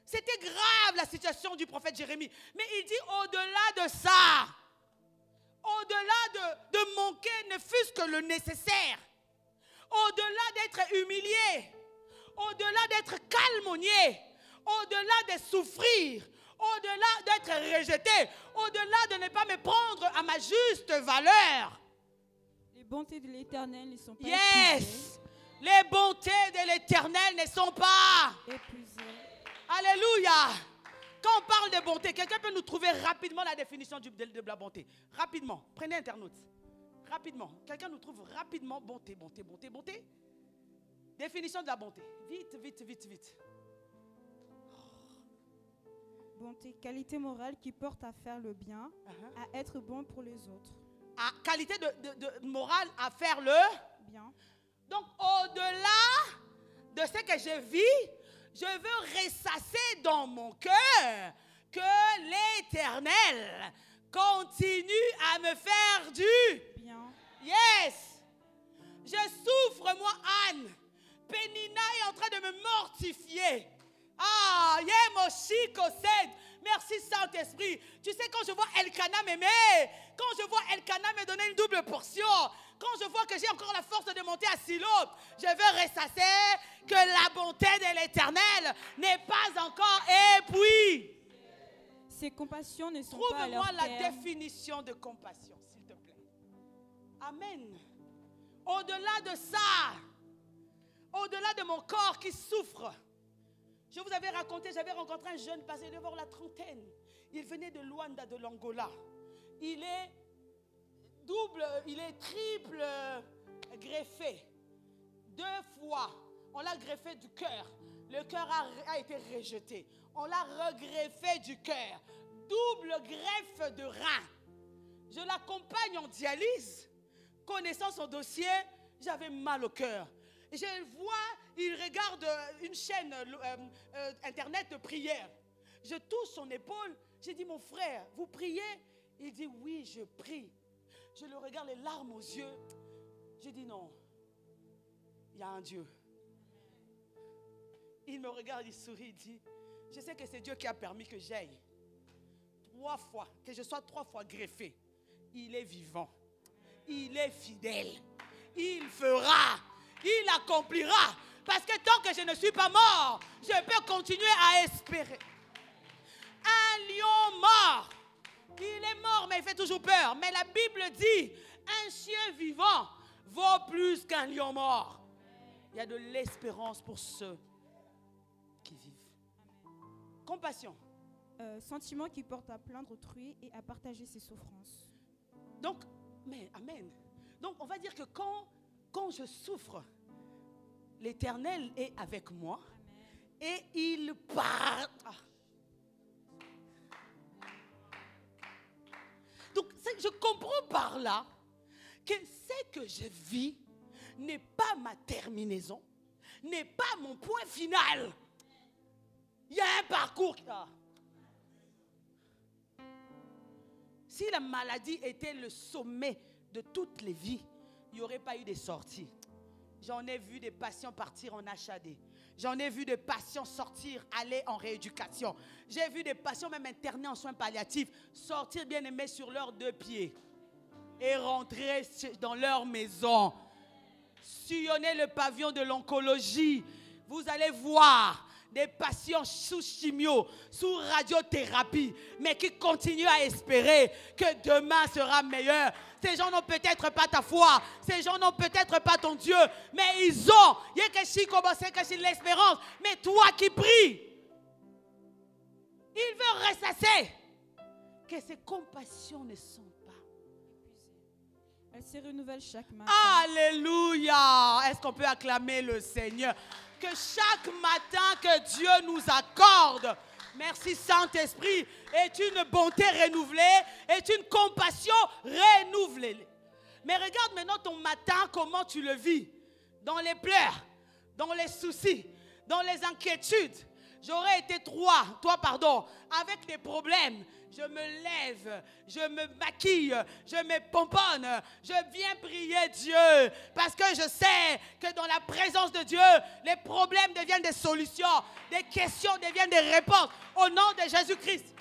C'était grave la situation du prophète Jérémie. Mais il dit au-delà de ça, au-delà de manquer ne fût-ce que le nécessaire, au-delà d'être humilié, au-delà d'être calmonié, au-delà de souffrir, au-delà d'être rejeté, au-delà de ne pas me prendre à ma juste valeur. Les bontés de l'Éternel ne sont pas Yes! Les bontés de l'Éternel ne sont pas. épuisées. Alléluia! Quand on parle de bonté, quelqu'un peut nous trouver rapidement la définition de la bonté. Rapidement. Prenez Internaute. Rapidement. Quelqu'un nous trouve rapidement bonté, bonté, bonté, bonté. Définition de la bonté. Vite, vite, vite, vite. Bonté, qualité morale qui porte à faire le bien, à être bon pour les autres. Qualité de morale à faire le Bien. Donc, au-delà de ce que je vis, je veux ressasser dans mon cœur que l'Éternel continue à me faire du Bien. yes. Je souffre, moi, Anne. Pénina est en train de me mortifier. Ah, Yemoshi Kosed. Merci Saint-Esprit. Tu sais, quand je vois Elkana m'aimer, quand je vois Elkana me donner une double portion, quand je vois que j'ai encore la force de monter à Silo, je veux ressasser que la bonté de l'Éternel n'est pas encore épuisée. Ces compassions ne sont pas à leur Trouve-moi la terme. définition de compassion, s'il te plaît. Amen. Au-delà de ça, au-delà de mon corps qui souffre, je vous avais raconté, j'avais rencontré un jeune passé devant la trentaine. Il venait de Luanda, de l'Angola. Il est double, il est triple greffé. 2 fois, on l'a greffé du cœur. Le cœur a été rejeté. On l'a regreffé du cœur. Double greffe de rein. Je l'accompagne en dialyse. Connaissant son dossier, j'avais mal au cœur. Je le vois, il regarde une chaîne internet de prière. Je touche son épaule. J'ai dit, mon frère, vous priez? Il dit, oui, je prie. Je le regarde, les larmes aux yeux. J'ai dit, non, il y a un Dieu. Il me regarde, il sourit, il dit, je sais que c'est Dieu qui a permis que j'aille 3 fois, que je sois 3 fois greffé. Il est vivant. Il est fidèle. Il fera. Il accomplira. Parce que tant que je ne suis pas mort, je peux continuer à espérer. Un lion mort. Il est mort, mais il fait toujours peur. Mais la Bible dit, un chien vivant vaut plus qu'un lion mort. Il y a de l'espérance pour ceux qui vivent. Compassion. Sentiment qui porte à plaindre autrui et à partager ses souffrances. Donc, mais amen. Donc, on va dire que quand je souffre, l'Éternel est avec moi. Amen. Et il part. Ah. Donc, je comprends par là que ce que je vis n'est pas ma terminaison, n'est pas mon point final. Il y a un parcours. Ah. Si la maladie était le sommet de toutes les vies, il n'y aurait pas eu de sortie. J'en ai vu des patients partir en HAD. J'en ai vu des patients sortir, aller en rééducation. J'ai vu des patients même internés en soins palliatifs sortir bien aimés sur leurs 2 pieds et rentrer dans leur maison. Sillonner le pavillon de l'oncologie. Vous allez voir des patients sous chimio, sous radiothérapie, mais qui continuent à espérer que demain sera meilleur. Ces gens n'ont peut-être pas ta foi, ces gens n'ont peut-être pas ton Dieu, mais ils ont l'espérance. Mais toi qui pries, il veut ressasser que ses compassions ne sont pas épuisées. Elle se renouvelle chaque matin. Alléluia. Est-ce qu'on peut acclamer le Seigneur? Que chaque matin que Dieu nous accorde, merci Saint-Esprit, est une bonté renouvelée, est une compassion renouvelée. Mais regarde maintenant ton matin, comment tu le vis. Dans les pleurs, dans les soucis, dans les inquiétudes. J'aurais été avec des problèmes. Je me lève, je me maquille, je me pomponne, je viens prier Dieu. Parce que je sais que dans la présence de Dieu, les problèmes deviennent des solutions, des questions deviennent des réponses. Au nom de Jésus-Christ.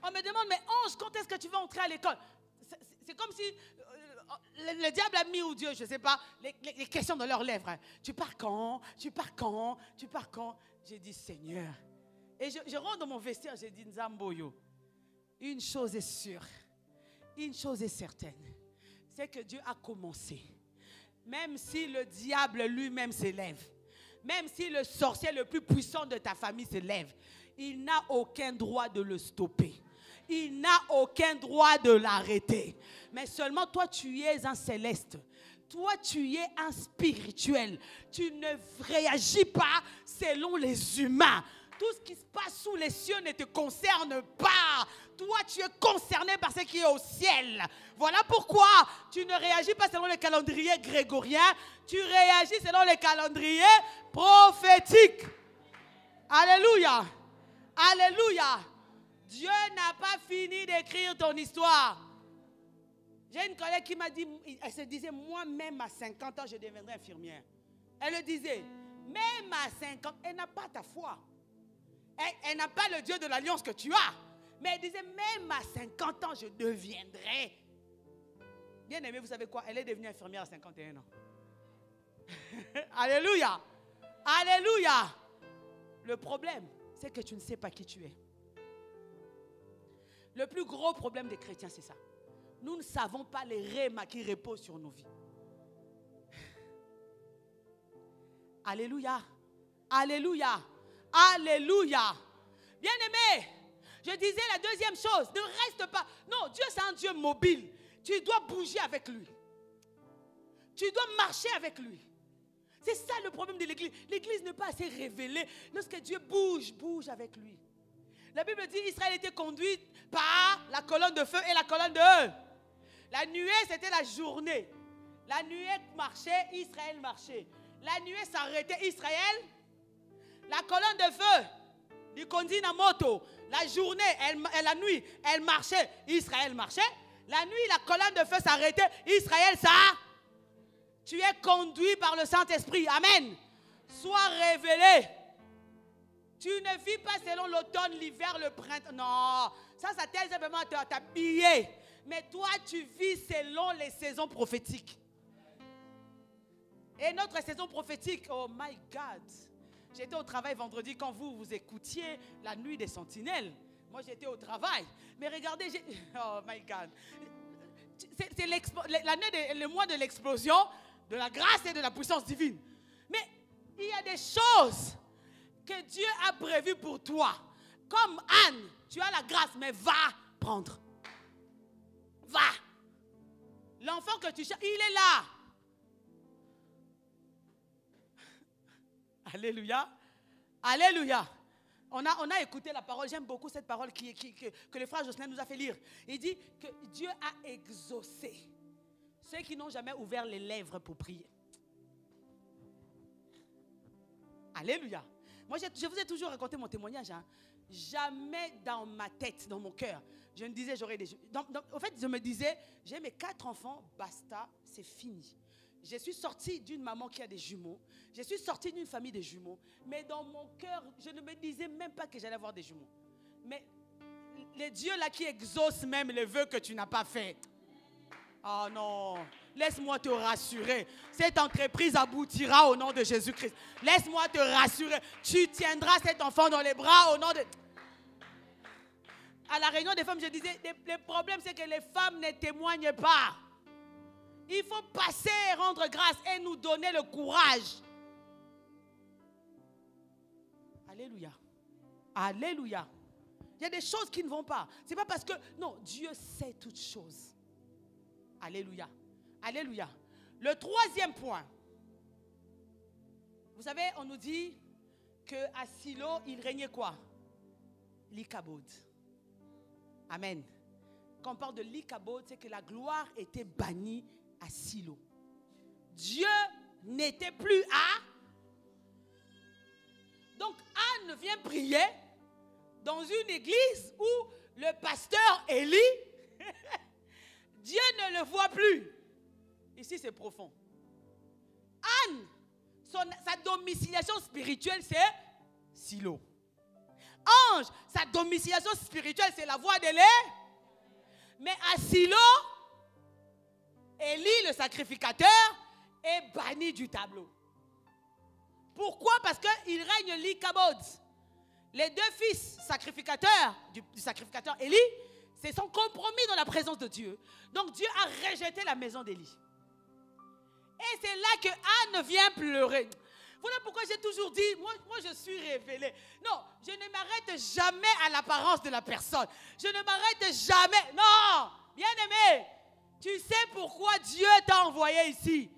On me demande, mais Ange, quand est-ce que tu vas entrer à l'école? C'est comme si le diable a mis, ou Dieu, je ne sais pas, les questions dans leurs lèvres. Tu pars quand? Tu pars quand? Tu pars quand? J'ai dit, Seigneur. Et je rentre dans mon vestiaire, j'ai dit, Nzamboyo, une chose est sûre, une chose est certaine, c'est que Dieu a commencé. Même si le diable lui-même s'élève, même si le sorcier le plus puissant de ta famille se lève, il n'a aucun droit de le stopper. Il n'a aucun droit de l'arrêter. Mais seulement toi, tu es un céleste. Toi, tu es un spirituel. Tu ne réagis pas selon les humains. Tout ce qui se passe sous les cieux ne te concerne pas. Toi, tu es concerné par ce qui est au ciel. Voilà pourquoi tu ne réagis pas selon le calendrier grégorien. Tu réagis selon le calendrier prophétique. Alléluia. Alléluia. Dieu n'a pas fini d'écrire ton histoire. J'ai une collègue qui m'a dit, elle se disait, moi-même à 50 ans, je deviendrai infirmière. Elle le disait, même à 50 ans, elle n'a pas ta foi. Elle n'a pas le Dieu de l'alliance que tu as. Mais elle disait, même à 50 ans, je deviendrai. Bien aimé, vous savez quoi? Elle est devenue infirmière à 51 ans. Alléluia. Alléluia. Le problème, c'est que tu ne sais pas qui tu es. Le plus gros problème des chrétiens, c'est ça. Nous ne savons pas les rémas qui reposent sur nos vies. Alléluia. Alléluia. Alléluia. Bien-aimé, je disais la deuxième chose, ne reste pas. Non, Dieu c'est un Dieu mobile. Tu dois bouger avec lui. Tu dois marcher avec lui. C'est ça le problème de l'église. L'église n'est pas assez révélée. Lorsque Dieu bouge, bouge avec lui. La Bible dit Israël était conduit par la colonne de feu et la colonne de... La nuée, c'était la journée. La nuée marchait, Israël marchait. La nuée s'arrêtait, Israël. La colonne de feu, du conduit na moto. La journée, la nuit, elle marchait, Israël marchait. La nuit, la colonne de feu s'arrêtait, Israël ça. Tu es conduit par le Saint-Esprit. Amen. Sois révélé. Tu ne vis pas selon l'automne, l'hiver, le printemps. Non, ça t'aide simplement à t'habiller. Mais toi, tu vis selon les saisons prophétiques. Et notre saison prophétique, oh my God. J'étais au travail vendredi quand vous écoutiez la nuit des sentinelles. Moi, j'étais au travail. Mais regardez, oh my God. C'est le mois de l'explosion, de la grâce et de la puissance divine. Mais il y a des choses que Dieu a prévues pour toi. Comme Anne, tu as la grâce, mais va prendre. Va. L'enfant que tu cherches, il est là. Alléluia. Alléluia. On a écouté la parole. J'aime beaucoup cette parole que le frère Jocelyn nous a fait lire. Il dit que Dieu a exaucé ceux qui n'ont jamais ouvert les lèvres pour prier. Alléluia. Moi, je vous ai toujours raconté mon témoignage. Hein. Jamais dans ma tête, dans mon cœur, je me disais j'aurais des... En fait, je me disais, j'ai mes 4 enfants, basta, c'est fini. Je suis sortie d'une maman qui a des jumeaux. Je suis sortie d'une famille de jumeaux. Mais dans mon cœur, je ne me disais même pas que j'allais avoir des jumeaux. Mais les dieux là qui exaucent même les vœux que tu n'as pas fait. Oh non. Laisse-moi te rassurer. Cette entreprise aboutira au nom de Jésus-Christ. Laisse-moi te rassurer. Tu tiendras cet enfant dans les bras au nom de... À la réunion des femmes, je disais, le problème, c'est que les femmes ne témoignent pas. Il faut passer et rendre grâce et nous donner le courage. Alléluia. Alléluia. Il y a des choses qui ne vont pas. Ce n'est pas parce que... Non, Dieu sait toutes choses. Alléluia. Alléluia. Le troisième point. Vous savez, on nous dit qu'à Silo, il régnait quoi? L'Ikabod. Amen. Quand on parle de l'Ikabod, c'est que la gloire était bannie à Silo. Dieu n'était plus à... Donc Anne vient prier dans une église où le pasteur Élie, Dieu ne le voit plus. Ici c'est profond. Anne, sa domiciliation spirituelle c'est Silo. Ange, sa domiciliation spirituelle c'est la voix de l'Éternel. Mais à Silo, Élie le sacrificateur est banni du tableau. Pourquoi? Parce qu'il règne l'Ikabod. Les deux fils sacrificateurs du sacrificateur Élie se sont compromis dans la présence de Dieu. Donc Dieu a rejeté la maison d'Élie. Et c'est là que Anne vient pleurer. Voilà pourquoi j'ai toujours dit, moi je suis révélée. Non, je ne m'arrête jamais à l'apparence de la personne. Je ne m'arrête jamais. Non, bien-aimé, tu sais pourquoi Dieu t'a envoyé ici.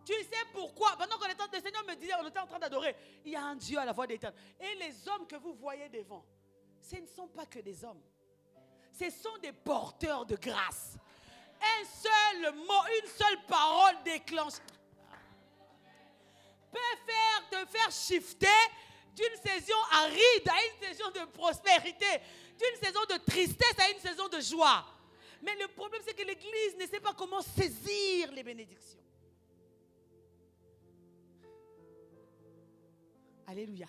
Tu sais pourquoi? Pendant que le Seigneur me disait, on était en train d'adorer, il y a un Dieu à la voix d'Éternel. Et les hommes que vous voyez devant, ce ne sont pas que des hommes. Ce sont des porteurs de grâce. Un seul mot, une seule parole déclenche. Peut te faire shifter d'une saison aride à une saison de prospérité, d'une saison de tristesse à une saison de joie. Mais le problème, c'est que l'Église ne sait pas comment saisir les bénédictions. Alléluia.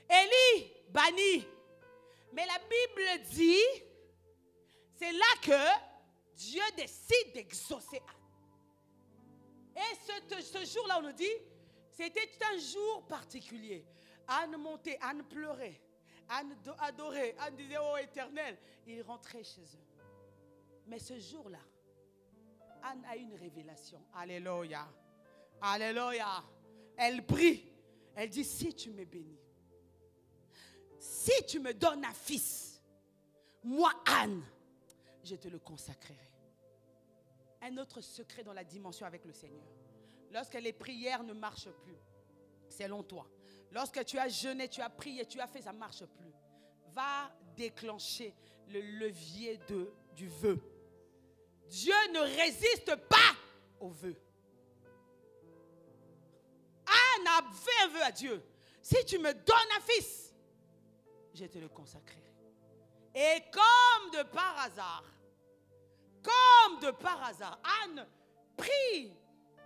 Élie banni. Mais la Bible dit, c'est là que Dieu décide d'exaucer Anne. Et ce jour-là, on nous dit, c'était un jour particulier. Anne montait, Anne pleurait, Anne adorait, Anne disait, oh Éternel. Il rentrait chez eux. Mais ce jour-là, Anne a une révélation. Alléluia. Alléluia. Elle prie. Elle dit, si tu me bénis, si tu me donnes un fils, moi Anne, je te le consacrerai. Un autre secret dans la dimension avec le Seigneur. Lorsque les prières ne marchent plus, selon toi, lorsque tu as jeûné, tu as prié, tu as fait, ça ne marche plus, va déclencher le levier du vœu. Dieu ne résiste pas au vœu. Anne a fait un vœu à Dieu. Si tu me donnes un fils, je te le consacrerai. Et comme de par hasard, Anne prie.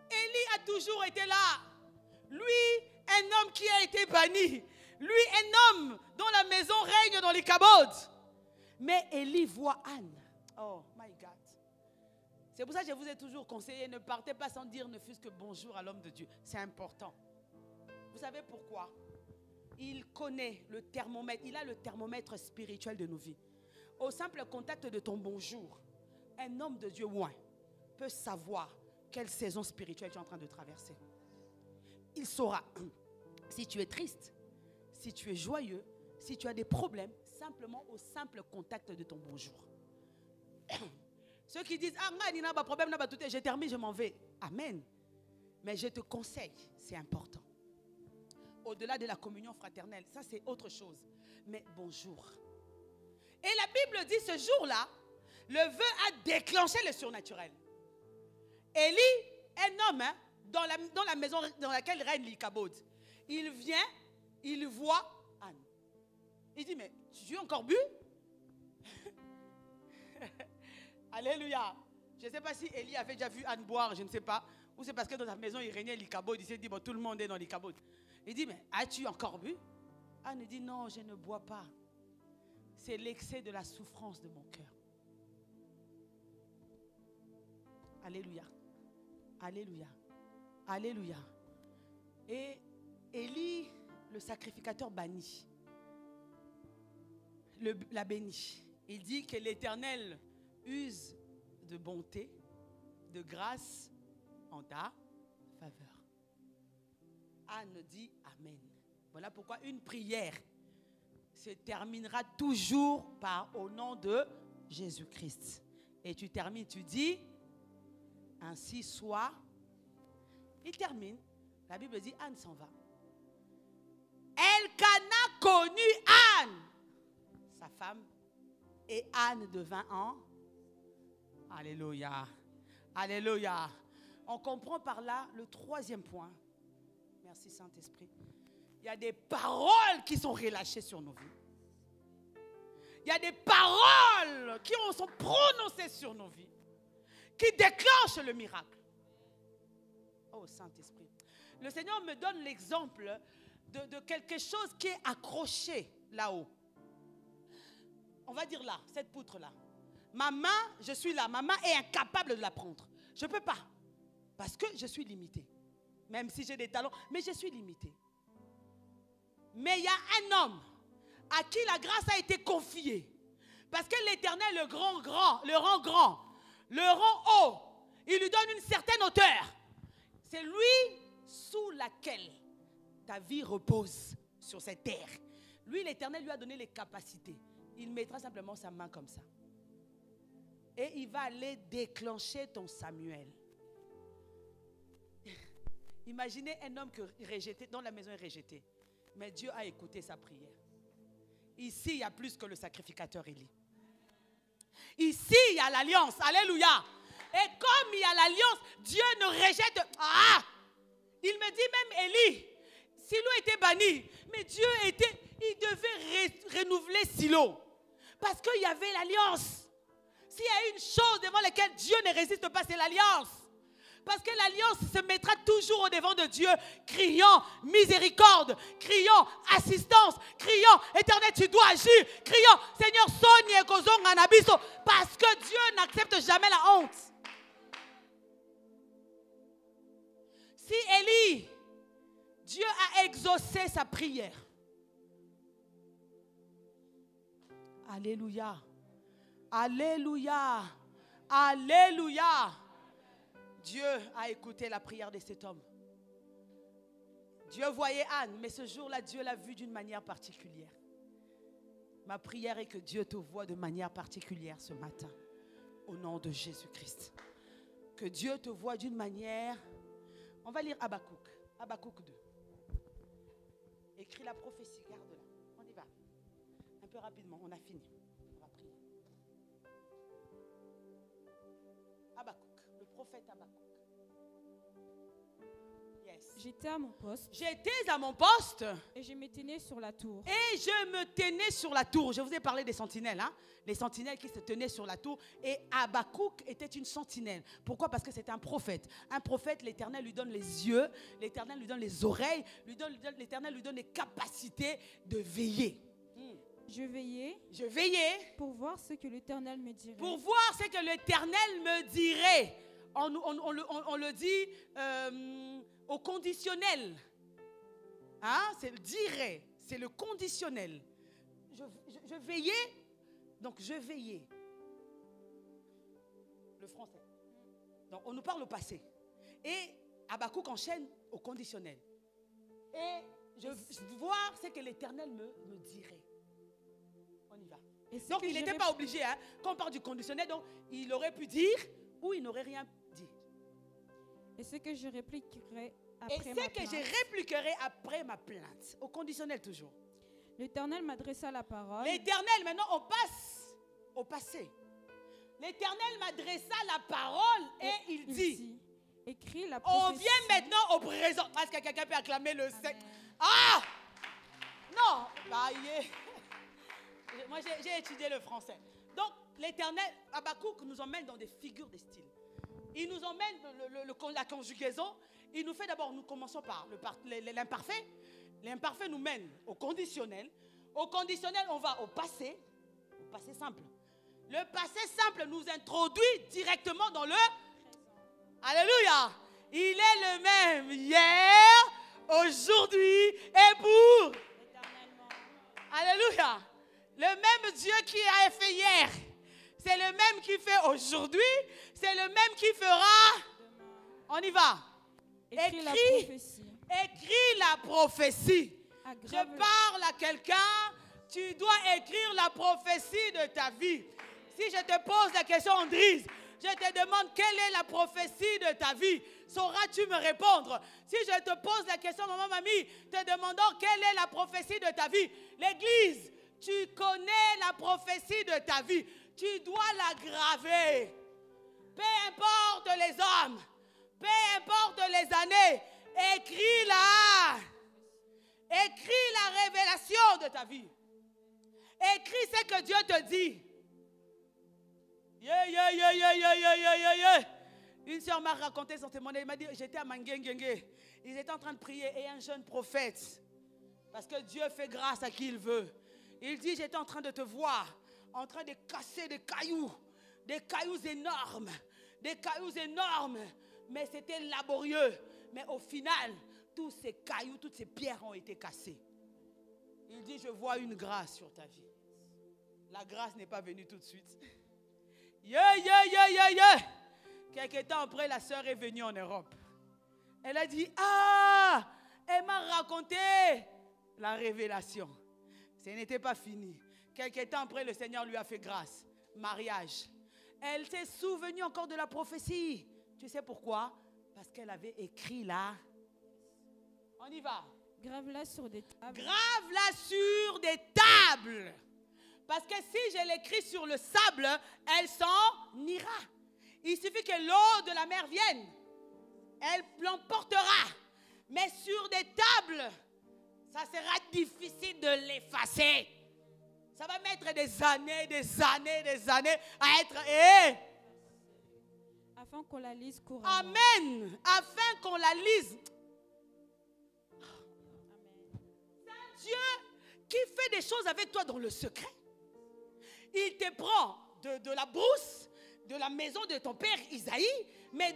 Élie a toujours été là. Lui, un homme qui a été banni. Lui, un homme dont la maison règne dans les Ikabod. Mais Élie voit Anne. Oh my God. C'est pour ça que je vous ai toujours conseillé, ne partez pas sans dire ne fût-ce que bonjour à l'homme de Dieu. C'est important. Vous savez pourquoi? Il connaît le thermomètre. Il a le thermomètre spirituel de nos vies. Au simple contact de ton bonjour, un homme de Dieu peut savoir quelle saison spirituelle tu es en train de traverser. Il saura si tu es triste, si tu es joyeux, si tu as des problèmes, simplement au simple contact de ton bonjour. Ceux qui disent, ah, il n'y a pas de problème, je termine, je m'en vais. Amen. Mais je te conseille, c'est important. Au-delà de la communion fraternelle, ça c'est autre chose. Mais bonjour. Et la Bible dit, ce jour-là, le vœu a déclenché le surnaturel. Élie, un homme, dans la maison dans laquelle règne l'Ikabod, il vient, il voit Anne. Il dit, mais tu as encore bu? Alléluia. Je ne sais pas si Élie avait déjà vu Anne boire, je ne sais pas. Ou c'est parce que dans sa maison, il régnait l'Ikabod. Il s'est dit, bon, tout le monde est dans l'Ikabod. Il dit, mais as-tu encore bu? Anne dit, non, je ne bois pas. C'est l'excès de la souffrance de mon cœur. Alléluia. Alléluia. Alléluia. Et Élie, le sacrificateur banni, la bénit. Il dit que l'Éternel use de bonté, de grâce en ta faveur. Anne dit Amen. Voilà pourquoi une prière se terminera toujours par au nom de Jésus-Christ. Et tu termines, tu dis ainsi soit. Il termine. La Bible dit Anne s'en va. Elkana connut Anne, sa femme, et Anne devint en. Alléluia. Alléluia. On comprend par là le troisième point. Merci Saint-Esprit. Il y a des paroles qui sont relâchées sur nos vies. Il y a des paroles qui sont prononcées sur nos vies, qui déclenchent le miracle. Oh Saint-Esprit. Le Seigneur me donne l'exemple de quelque chose qui est accroché là-haut. On va dire là, cette poutre-là. Ma main, je suis là, ma main est incapable de la prendre. Je ne peux pas, parce que je suis limitée. Même si j'ai des talents, mais je suis limitée. Mais il y a un homme à qui la grâce a été confiée. Parce que l'Éternel le rend grand, le rend haut. Il lui donne une certaine hauteur. C'est lui sous laquelle ta vie repose sur cette terre. Lui, l'Éternel lui a donné les capacités. Il mettra simplement sa main comme ça. Et il va aller déclencher ton Samuel. Imaginez un homme dont la maison est rejetée. Mais Dieu a écouté sa prière. Ici, il y a plus que le sacrificateur Élie. Ici, il y a l'alliance. Alléluia. Et comme il y a l'alliance, Dieu ne rejette. Il me dit même Élie, Silo était banni. Mais Dieu il devait renouveler Silo. Parce qu'il y avait l'alliance. S'il y a une chose devant laquelle Dieu ne résiste pas, c'est l'alliance. Parce que l'alliance se mettra toujours au devant de Dieu, criant miséricorde, criant assistance, criant Éternel, tu dois agir, criant Seigneur, Sonia et Kozong Anabiso, parce que Dieu n'accepte jamais la honte. Si Élie, Dieu a exaucé sa prière. Alléluia. Alléluia. Alléluia. Dieu a écouté la prière de cet homme. Dieu voyait Anne, mais ce jour-là, Dieu l'a vue d'une manière particulière. Ma prière est que Dieu te voie de manière particulière ce matin, au nom de Jésus-Christ. Que Dieu te voie d'une manière... On va lire Habakkuk, Habakkuk 2. Écris la prophétie, garde-la. On y va. Un peu rapidement, on a fini. On va prier. Habakkuk. Le prophète Habakkuk. Yes. J'étais à mon poste. J'étais à mon poste. Et je me tenais sur la tour. Et je me tenais sur la tour. Je vous ai parlé des sentinelles. Les sentinelles qui se tenaient sur la tour. Et Habakkuk était une sentinelle. Pourquoi? Parce que c'était un prophète. Un prophète, l'Éternel lui donne les yeux. L'Éternel lui donne les oreilles. L'Éternel lui donne les capacités de veiller. Je veillais pour voir ce que l'Éternel me dirait. Pour voir ce que l'Éternel me dirait. On le dit au conditionnel. C'est le dirait. C'est le conditionnel. Je veillais. Donc je veillais. Le français. Donc on nous parle au passé. Et Habakkuk enchaîne au conditionnel. Et je voir ce que l'Éternel me dirait. On y va. Donc il n'était pas obligé, quand on parle du conditionnel, donc il aurait pu dire ou il n'aurait rien dit. Et ce que je répliquerai après ma plainte. Après ma plainte. Au conditionnel toujours. L'Éternel m'adressa la parole. L'Éternel, maintenant on passe au passé. L'Éternel m'adressa la parole et il dit. Écris la prophétie. On vient maintenant au présent. Est-ce que quelqu'un peut acclamer le sec? Ah! Non! Moi, j'ai étudié le français. Donc, l'Éternel, Habakkuk nous emmène dans des figures de style. Il nous emmène la conjugaison. Il nous fait d'abord, nous commençons par l'imparfait. L'imparfait nous mène au conditionnel. Au conditionnel, on va au passé simple. Le passé simple nous introduit directement dans le... Alléluia! Il est le même hier, aujourd'hui et pour. Alléluia. Le même Dieu qui a fait hier, c'est le même qui fait aujourd'hui, c'est le même qui fera. On y va. Écris la prophétie. Je parle à quelqu'un, tu dois écrire la prophétie de ta vie. Si je te pose la question, Andrise, je te demande quelle est la prophétie de ta vie, sauras-tu me répondre? Si je te pose la question, maman, mamie, te demandant quelle est la prophétie de ta vie, l'église, tu connais la prophétie de ta vie, tu dois la graver. Peu importe les hommes, peu importe les années, écris-la. Écris la révélation de ta vie. Écris ce que Dieu te dit. Une sœur m'a raconté son témoignage. Elle m'a dit, j'étais à Mangengenge. Ils étaient en train de prier et un jeune prophète, parce que Dieu fait grâce à qui il veut. Il dit, j'étais en train de te voir, en train de casser des cailloux énormes, mais c'était laborieux. Mais au final, tous ces cailloux, toutes ces pierres ont été cassées. Il dit, je vois une grâce sur ta vie. La grâce n'est pas venue tout de suite. Quelque temps après, la sœur est venue en Europe. Elle a dit, elle m'a raconté la révélation. Ce n'était pas fini. Quelque temps après, le Seigneur lui a fait grâce. Mariage. Elle s'est souvenue encore de la prophétie. Tu sais pourquoi? Parce qu'elle avait écrit là. On y va. Grave-la sur des tables. Grave-la sur des tables. Parce que si je l'écris sur le sable, elle s'en ira. Il suffit que l'eau de la mer vienne. Elle l'emportera. Mais sur des tables, ça sera difficile de l'effacer. Ça va mettre des années à être... Afin qu'on la lise couramment. Amen. Afin qu'on la lise. C'est un Dieu qui fait des choses avec toi dans le secret. Il te prend de la brousse, de la maison de ton père Isaïe, mais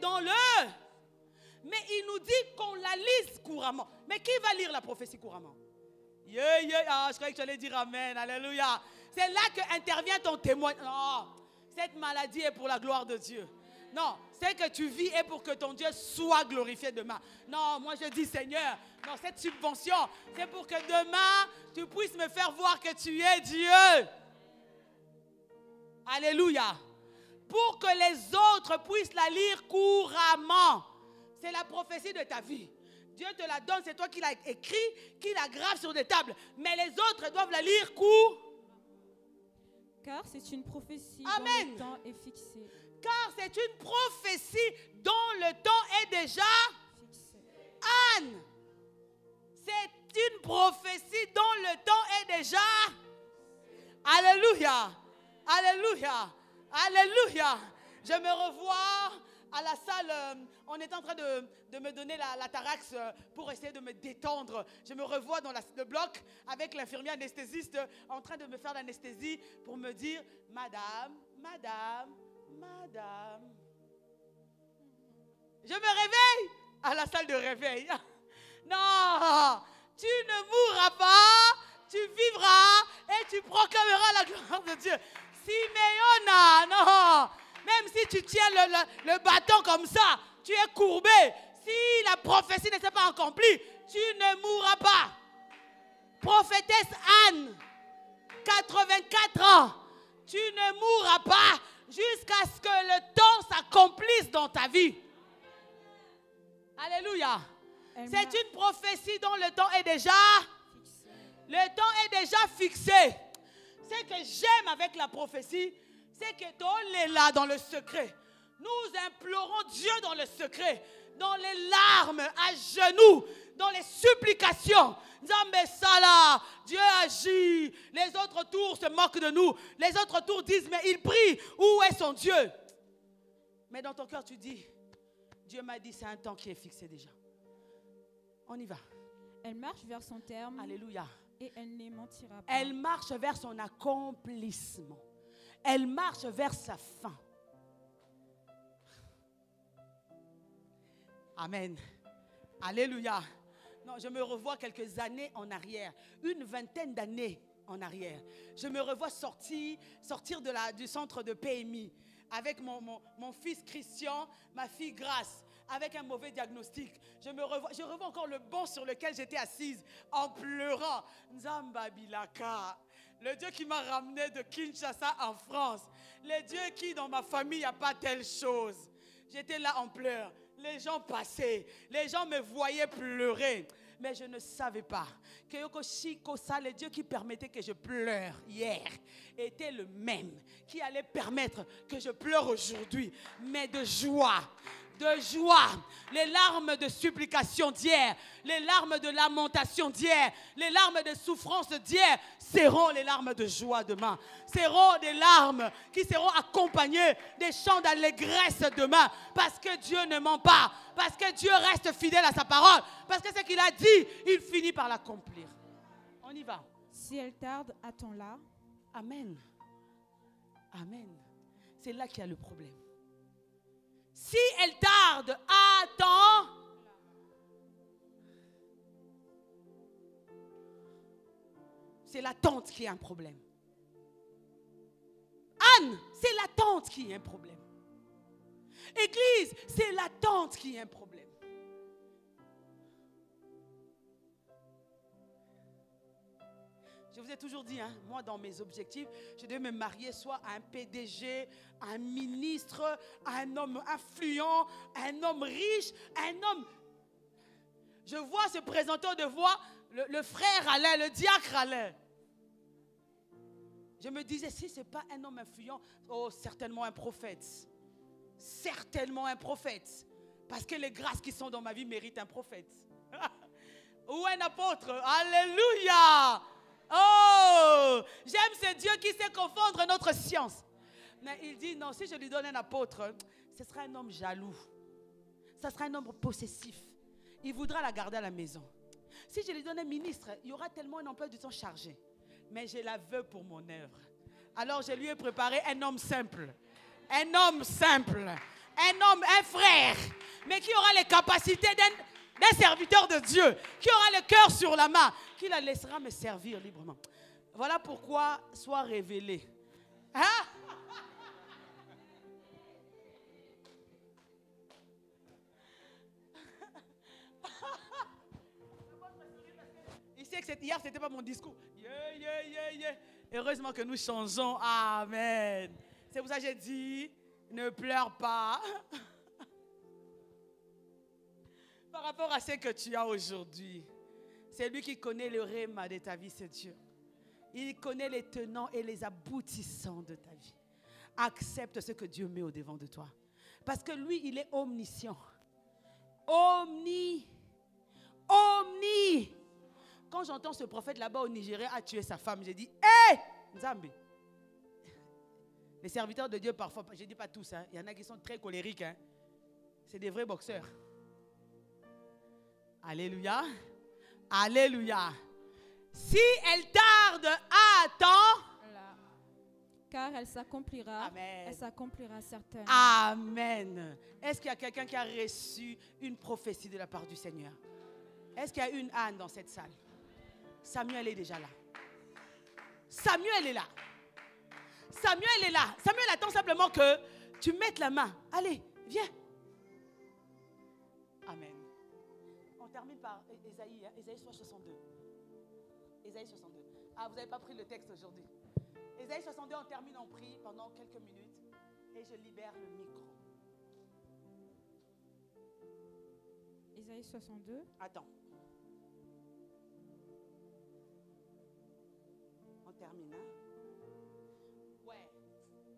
mais il nous dit qu'on la lise couramment. Mais qui va lire la prophétie couramment? Je croyais que tu allais dire amen, alléluia. C'est là que intervient ton témoin. Non, cette maladie est pour la gloire de Dieu. Non, c'est que tu vis est pour que ton Dieu soit glorifié demain. Non, moi je dis Seigneur, non, cette subvention, c'est pour que demain, tu puisses me faire voir que tu es Dieu. Alléluia. Pour que les autres puissent la lire couramment. C'est la prophétie de ta vie. Dieu te la donne, c'est toi qui l'as écrit, qui la grave sur des tables. Mais les autres doivent la lire Car c'est une prophétie Amen. dont le temps est fixé. Car c'est une prophétie dont le temps est déjà Fixé. Anne. C'est une prophétie dont le temps est déjà. Alléluia. Alléluia. Alléluia. Je me revois à la salle, on est en train de me donner la Tarax pour essayer de me détendre. Je me revois dans le bloc avec l'infirmière anesthésiste en train de me faire l'anesthésie pour me dire, madame. Je me réveille à la salle de réveil. Non, tu ne mourras pas, tu vivras et tu proclameras la gloire de Dieu. Siméona, non. Même si tu tiens le bâton comme ça, tu es courbé. Si la prophétie ne s'est pas accomplie, tu ne mourras pas. Prophétesse Anne, 84 ans, tu ne mourras pas jusqu'à ce que le temps s'accomplisse dans ta vie. Alléluia. C'est une prophétie dont le temps est déjà fixé. Le temps est déjà fixé. Ce que j'aime avec la prophétie, c'est que on est là dans le secret. Nous implorons Dieu dans le secret, dans les larmes, à genoux, dans les supplications. Zambé Salah, Dieu agit. Les autres tours se moquent de nous. Les autres tours disent, mais il prie. Où est son Dieu? Mais dans ton cœur, tu dis, Dieu m'a dit, c'est un temps qui est fixé déjà. On y va. Elle marche vers son terme. Alléluia. Et elle ne mentira pas. Elle marche vers son accomplissement. Elle marche vers sa fin. Amen. Alléluia. Non, je me revois quelques années en arrière, une vingtaine d'années en arrière. Je me revois sortir du centre de PMI avec mon fils Christian, ma fille Grace, avec un mauvais diagnostic. Je revois encore le banc sur lequel j'étais assise en pleurant. Nzamba Bilaka, le Dieu qui m'a ramené de Kinshasa en France, le Dieu qui dans ma famille n'a pas telle chose. J'étais là en pleurs. Les gens passaient, les gens me voyaient pleurer. Mais je ne savais pas que le Dieu qui permettait que je pleure hier était le même qui allait permettre que je pleure aujourd'hui, mais de joie. De joie, les larmes de supplication d'hier, les larmes de lamentation d'hier, les larmes de souffrance d'hier seront les larmes de joie demain. Seront des larmes qui seront accompagnées des chants d'allégresse demain. Parce que Dieu ne ment pas, parce que Dieu reste fidèle à sa parole, parce que ce qu'il a dit, il finit par l'accomplir. On y va. Si elle tarde, attends-la. Amen. Amen. C'est là qu'il y a le problème. Si elle tarde, attends. C'est l'attente qui est un problème. Anne, c'est l'attente qui est un problème. Église, c'est l'attente qui est un problème. Je vous ai toujours dit, moi dans mes objectifs, je devais me marier soit à un PDG, à un ministre, à un homme influent, à un homme riche, à un homme... Je vois ce présenteur de voix, le frère Alain, le diacre Alain. Je me disais, si ce n'est pas un homme influent, oh, certainement un prophète. Certainement un prophète. Parce que les grâces qui sont dans ma vie méritent un prophète. Ou un apôtre. Alléluia! Oh, j'aime ce Dieu qui sait confondre notre science. Mais il dit non, si je lui donne un apôtre, ce sera un homme jaloux. Ce sera un homme possessif. Il voudra la garder à la maison. Si je lui donne un ministre, il y aura tellement un emploi du temps chargé. Mais je la veux pour mon œuvre. Alors je lui ai préparé un homme simple. Un homme simple. Un frère. Mais qui aura les capacités d'un serviteur de Dieu, qui aura le cœur sur la main, qui la laissera me servir librement. Voilà pourquoi sois révélé. Hein? Il sait que hier, ce n'était pas mon discours. Heureusement que nous changeons. Amen. C'est pour ça que j'ai dit, ne pleure pas. Par rapport à ce que tu as aujourd'hui, c'est lui qui connaît le réma de ta vie, c'est Dieu. Il connaît les tenants et les aboutissants de ta vie. Accepte ce que Dieu met au devant de toi. Parce que lui, il est omniscient. Omni. Quand j'entends ce prophète là-bas au Nigeria a tué sa femme, j'ai dit, hé, Nzambe. Les serviteurs de Dieu parfois, je ne dis pas tous, il y en a qui sont très colériques. C'est des vrais boxeurs. Alléluia. Alléluia. Si elle tarde, attends. Car elle s'accomplira. Amen. Elle s'accomplira certainement. Amen. Est-ce qu'il y a quelqu'un qui a reçu une prophétie de la part du Seigneur? Est-ce qu'il y a une Anne dans cette salle? Samuel est déjà là. Samuel est là. Samuel est là. Samuel attend simplement que tu mettes la main. Allez, viens. Amen. On termine par Ésaïe, Ésaïe 62. Ésaïe 62. Ah, vous n'avez pas pris le texte aujourd'hui. Ésaïe 62, on termine, on prie pendant quelques minutes et je libère le micro. Ésaïe 62. Attends. On termine, Ouais.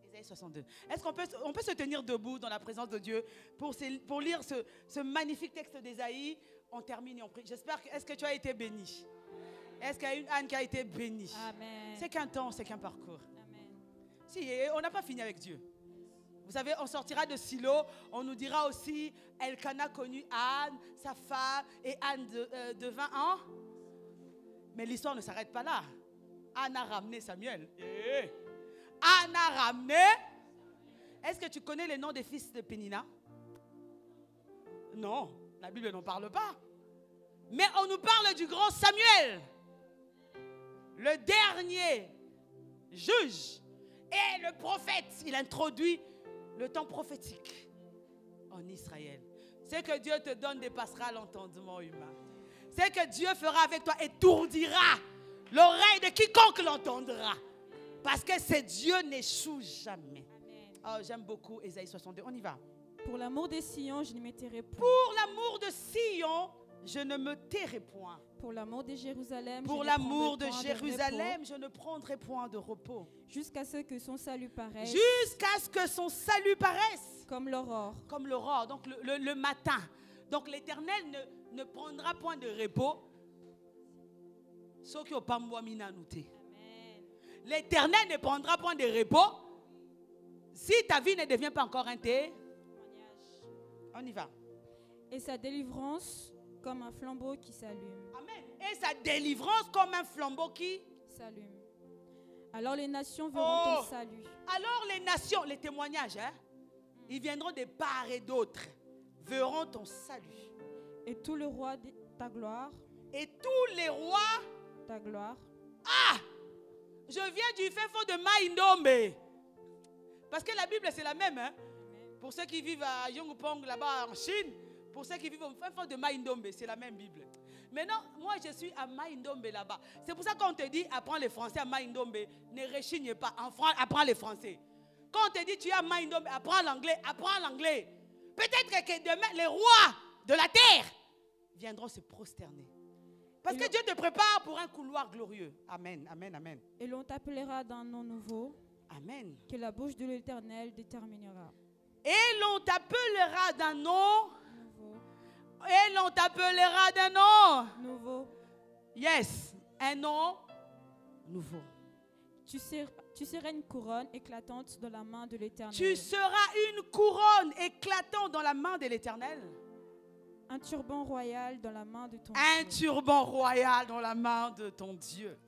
Ésaïe 62. Est-ce qu'on peut se tenir debout dans la présence de Dieu pour lire ce magnifique texte d'Ésaïe? On termine et on prie. J'espère que, est-ce que tu as été béni? Est-ce qu'il y a une Anne qui a été bénie? Amen. C'est qu'un temps, c'est qu'un parcours. Amen. Si, on n'a pas fini avec Dieu. Vous savez, on sortira de Silo, on nous dira aussi, Elkana connu Anne, sa femme, et Anne devint an. Mais l'histoire ne s'arrête pas là. Anne a ramené Samuel. Anne a ramené. Est-ce que tu connais les noms des fils de Pénina? Non. La Bible n'en parle pas. Mais on nous parle du grand Samuel, le dernier juge et le prophète. Il introduit le temps prophétique en Israël. Ce que Dieu te donne dépassera l'entendement humain. Ce que Dieu fera avec toi étourdira l'oreille de quiconque l'entendra. Parce que ce Dieu n'échoue jamais. Oh, j'aime beaucoup Ésaïe 62. On y va. Pour l'amour des Sion, je ne me tairai point. Pour l'amour de Sion, je ne me tairai point. Pour l'amour de Jérusalem, Pour l'amour de Jérusalem, je ne prendrai point de repos. Jusqu'à ce que son salut paraisse. Jusqu'à ce que son salut paraisse. Comme l'aurore. Comme l'aurore, donc le matin. Donc l'Éternel ne prendra point de repos. Sauf qu'il n'y a pas moi minanouté. L'Éternel ne prendra point de repos. Si ta vie ne devient pas encore un témoignage. On y va. Et sa délivrance comme un flambeau qui s'allume. Amen. Et sa délivrance comme un flambeau qui s'allume. Alors les nations verront ton salut. Alors les nations, les témoignages, ils viendront de part et d'autre, verront ton salut. Et tous les rois de ta gloire. Et tous les rois. Ta gloire. Ah! Je viens du fin fond de Maïndombe. Parce que la Bible, c'est la même. Hein? Pour ceux qui vivent à Yongpong, là-bas en Chine, pour ceux qui vivent au fin fond de Maïndombe, c'est la même Bible. Maintenant, moi, je suis à Maïndombe là-bas. C'est pour ça qu'on te dit, apprends le français à Maïndombe, ne rechigne pas. En France, apprends le français. Quand on te dit, tu es à Maïndombe, apprends l'anglais, apprends l'anglais. Peut-être que demain, les rois de la terre viendront se prosterner. Parce que Dieu te prépare pour un couloir glorieux. Amen, amen, amen. Et l'on t'appellera d'un nom nouveau. Amen. Que la bouche de l'Éternel déterminera. Et l'on t'appellera d'un nom nouveau. Et l'on t'appellera d'un nom nouveau. Yes, un nom nouveau. Tu seras une couronne éclatante dans la main de l'Éternel. Tu seras une couronne éclatante dans la main de l'Éternel. Un turban royal dans la main de ton Dieu. Un turban royal dans la main de ton Dieu.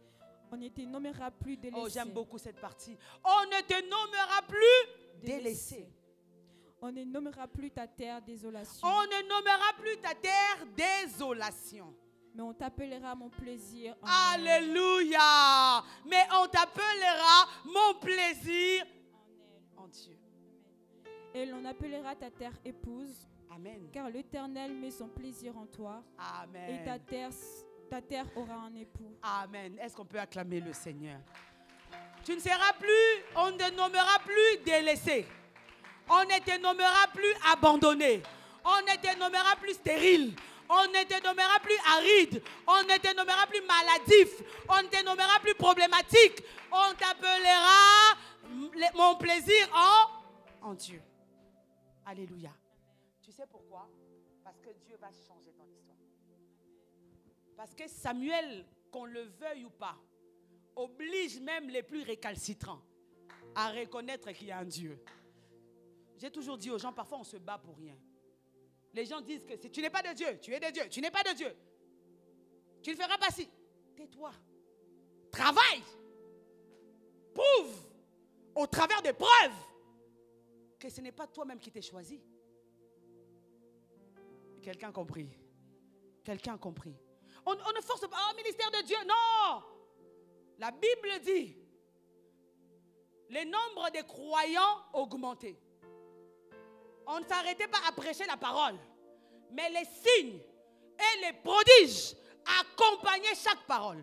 On ne te nommera plus délaissé. Oh, j'aime beaucoup cette partie. On ne te nommera plus délaissé. On ne nommera plus ta terre désolation. On ne nommera plus ta terre désolation. Mais on t'appellera mon plaisir. Alléluia. Mais on t'appellera mon plaisir en Dieu. Et l'on appellera ta terre épouse. Amen. Car l'Éternel met son plaisir en toi. Amen. Et ta terre aura un époux. Amen. Est-ce qu'on peut acclamer le Seigneur? Tu ne seras plus, on ne te nommera plus délaissé. On ne te nommera plus abandonné. On ne te nommera plus stérile. On ne te nommera plus aride. On ne te nommera plus maladif. On ne te nommera plus problématique. On t'appellera mon plaisir en Dieu. Alléluia. Tu sais pourquoi? Parce que Dieu va changer ton histoire. Parce que Samuel, qu'on le veuille ou pas, oblige même les plus récalcitrants à reconnaître qu'il y a un Dieu. J'ai toujours dit aux gens, parfois on se bat pour rien. Les gens disent que tu n'es pas de Dieu, tu es de Dieu, tu n'es pas de Dieu. Tu ne feras pas ci. Tais-toi. Travaille. Prouve au travers des preuves que ce n'est pas toi-même qui t'es choisi. Quelqu'un a compris. Quelqu'un a compris. On ne force pas. Oh, ministère de Dieu. Non. La Bible dit, le nombre de croyants augmentait. On ne s'arrêtait pas à prêcher la parole. Mais les signes et les prodiges accompagnaient chaque parole.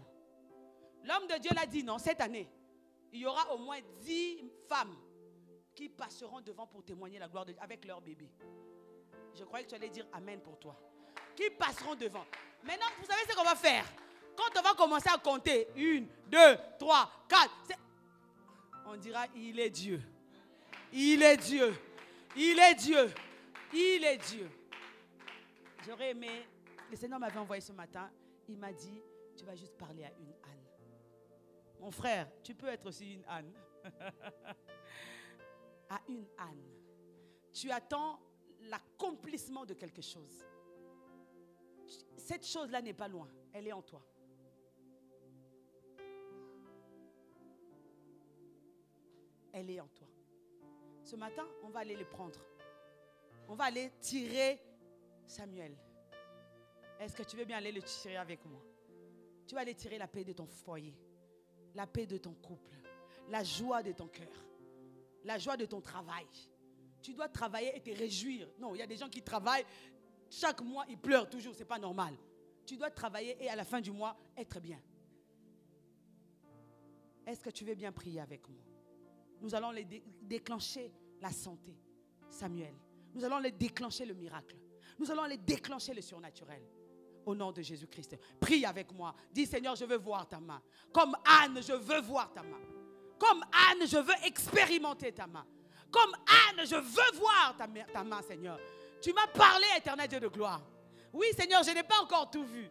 L'homme de Dieu l'a dit, non, cette année, il y aura au moins 10 femmes qui passeront devant pour témoigner la gloire de Dieu avec leur bébé. Je croyais que tu allais dire Amen pour toi. Qui passeront devant. Maintenant, vous savez ce qu'on va faire? Quand on va commencer à compter, 1, 2, 3, 4, on dira, il est Dieu. Il est Dieu. Il est Dieu. Il est Dieu. J'aurais aimé, le Seigneur m'avait envoyé ce matin, il m'a dit, tu vas juste parler à une âne. Mon frère, tu peux être aussi une âne. À une âne. Tu attends l'accomplissement de quelque chose. Cette chose-là n'est pas loin. Elle est en toi. Elle est en toi. Ce matin, on va aller les prendre. On va aller tirer Samuel. Est-ce que tu veux bien aller le tirer avec moi? Tu vas aller tirer la paix de ton foyer, la paix de ton couple, la joie de ton cœur, la joie de ton travail. Tu dois travailler et te réjouir. Non, il y a des gens qui travaillent, chaque mois ils pleurent toujours, ce n'est pas normal. Tu dois travailler et à la fin du mois être bien. Est-ce que tu veux bien prier avec moi? Nous allons déclencher la santé, Samuel. Nous allons déclencher le miracle. Nous allons déclencher le surnaturel. Au nom de Jésus-Christ. Prie avec moi. Dis, Seigneur, je veux voir ta main. Comme Anne, je veux voir ta main. Comme Anne, je veux expérimenter ta main. Comme Anne, je veux voir ta main, Seigneur. Tu m'as parlé, éternel Dieu de gloire. Oui, Seigneur, je n'ai pas encore tout vu.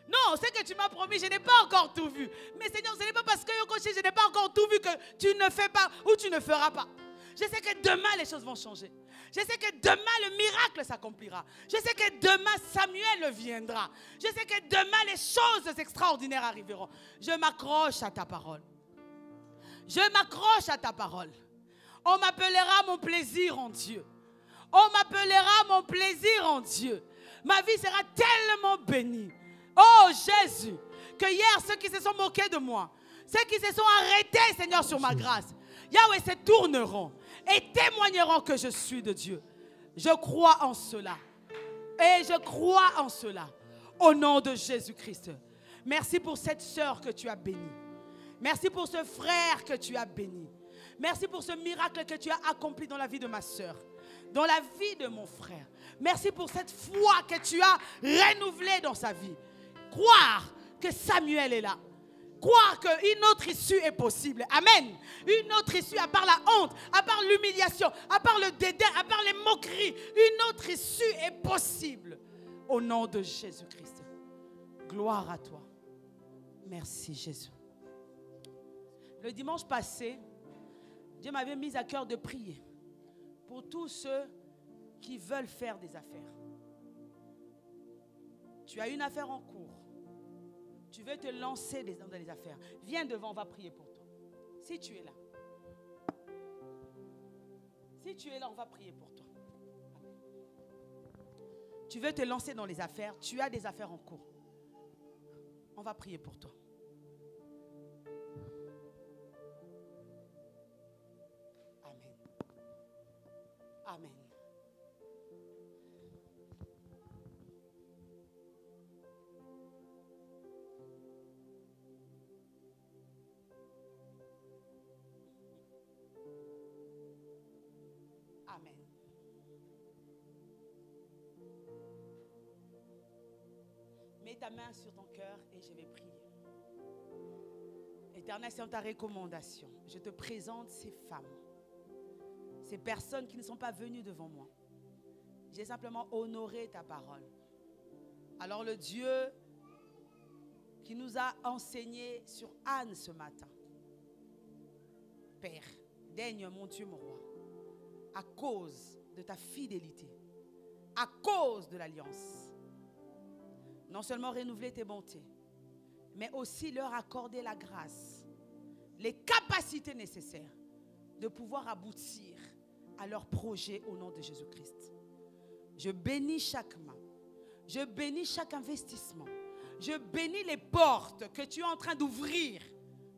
Non, ce que tu m'as promis, je n'ai pas encore tout vu. Mais Seigneur, ce n'est pas parce que je n'ai pas encore tout vu que tu ne fais pas ou tu ne feras pas. Je sais que demain, les choses vont changer. Je sais que demain, le miracle s'accomplira. Je sais que demain, Samuel viendra. Je sais que demain, les choses extraordinaires arriveront. Je m'accroche à ta parole. Je m'accroche à ta parole. On m'appellera mon plaisir en Dieu. On m'appellera mon plaisir en Dieu. Ma vie sera tellement bénie. Oh Jésus, que hier, ceux qui se sont moqués de moi, ceux qui se sont arrêtés, Seigneur, sur ma grâce, Yahweh, se tourneront et témoigneront que je suis de Dieu. Je crois en cela. Et je crois en cela. Au nom de Jésus-Christ. Merci pour cette sœur que tu as bénie. Merci pour ce frère que tu as béni. Merci pour ce miracle que tu as accompli dans la vie de ma sœur, dans la vie de mon frère. Merci pour cette foi que tu as renouvelée dans sa vie. Croire que Samuel est là. Croire qu'une autre issue est possible. Amen. Une autre issue, à part la honte, à part l'humiliation, à part le dédain, à part les moqueries, une autre issue est possible. Au nom de Jésus-Christ. Gloire à toi. Merci Jésus. Le dimanche passé, Dieu m'avait mis à cœur de prier pour tous ceux qui veulent faire des affaires. Tu as une affaire en cours. Tu veux te lancer dans les affaires. Viens devant, on va prier pour toi. Si tu es là. Si tu es là, on va prier pour toi. Tu veux te lancer dans les affaires. Tu as des affaires en cours. On va prier pour toi. Amen. Amen. Amen. Mets ta main sur ton cœur et je vais prier. Éternel, c'est ta recommandation. Je te présente ces femmes, ces personnes qui ne sont pas venues devant moi. J'ai simplement honoré ta parole. Alors le Dieu qui nous a enseigné sur Anne ce matin, Père, daigne mon Dieu, mon roi, à cause de ta fidélité, à cause de l'alliance, non seulement renouveler tes bontés, mais aussi leur accorder la grâce, les capacités nécessaires de pouvoir aboutir à leur projet au nom de Jésus-Christ. Je bénis chaque main, je bénis chaque investissement, je bénis les portes que tu es en train d'ouvrir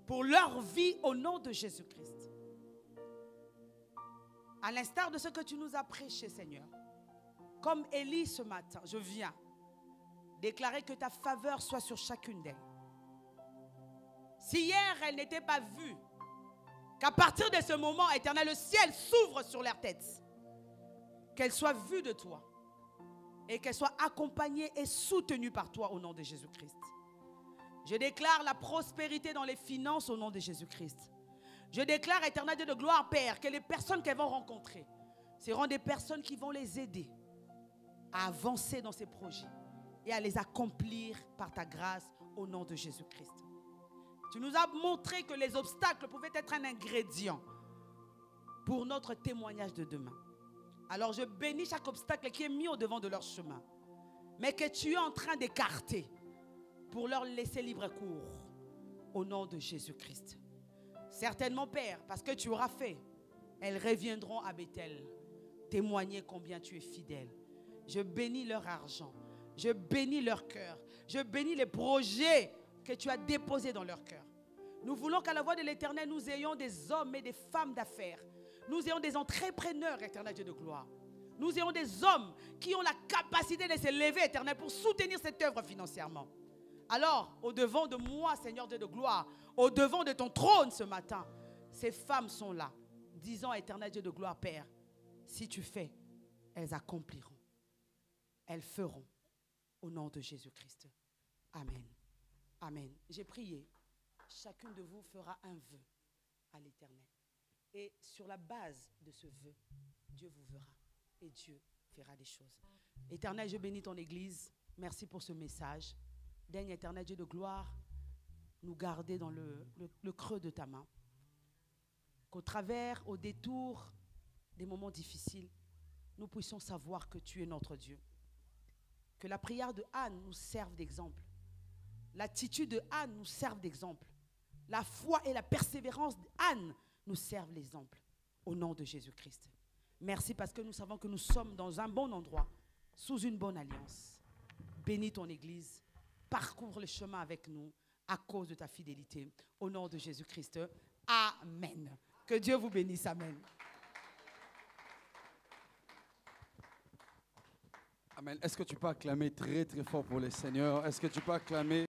pour leur vie au nom de Jésus-Christ. À l'instar de ce que tu nous as prêché, Seigneur, comme Élie ce matin, je viens déclarer que ta faveur soit sur chacune d'elles. Si hier, elles n'étaient pas vues, qu'à partir de ce moment, Éternel, le ciel s'ouvre sur leurs têtes. Qu'elles soient vues de toi et qu'elles soient accompagnées et soutenues par toi au nom de Jésus-Christ. Je déclare la prospérité dans les finances au nom de Jésus-Christ. Je déclare, Éternel Dieu de gloire, Père, que les personnes qu'elles vont rencontrer seront des personnes qui vont les aider à avancer dans ces projets et à les accomplir par ta grâce au nom de Jésus-Christ. Tu nous as montré que les obstacles pouvaient être un ingrédient pour notre témoignage de demain. Alors je bénis chaque obstacle qui est mis au devant de leur chemin, mais que tu es en train d'écarter pour leur laisser libre cours au nom de Jésus-Christ. Certainement, Père, parce que tu auras fait, elles reviendront à Bethel témoigner combien tu es fidèle. Je bénis leur argent, Je bénis leur cœur. Je bénis les projets que tu as déposés dans leur cœur. Nous voulons qu'à la voix de l'Éternel, nous ayons des hommes et des femmes d'affaires. Nous ayons des entrepreneurs, Éternel Dieu de gloire. Nous ayons des hommes qui ont la capacité de se lever, Éternel, pour soutenir cette œuvre financièrement. Alors, au-devant de moi, Seigneur Dieu de gloire, au-devant de ton trône ce matin, ces femmes sont là, disant à Éternel Dieu de gloire, Père, si tu fais, elles accompliront. Elles feront. Au nom de Jésus-Christ. Amen. Amen. J'ai prié. Chacune de vous fera un vœu à l'Éternel. Et sur la base de ce vœu, Dieu vous verra. Et Dieu fera des choses. Éternel, je bénis ton Église. Merci pour ce message. Daigne, Éternel Dieu de gloire, nous garder dans le creux de ta main. Qu'au travers, au détour des moments difficiles, nous puissions savoir que tu es notre Dieu. Que la prière de Anne nous serve d'exemple. L'attitude de Anne nous serve d'exemple. La foi et la persévérance d'Anne nous servent l'exemple. Au nom de Jésus-Christ. Merci parce que nous savons que nous sommes dans un bon endroit, sous une bonne alliance. Bénis ton Église. Parcours le chemin avec nous à cause de ta fidélité. Au nom de Jésus-Christ. Amen. Que Dieu vous bénisse. Amen. Amen. Est-ce que tu peux acclamer très très fort pour le Seigneur? Est-ce que tu peux acclamer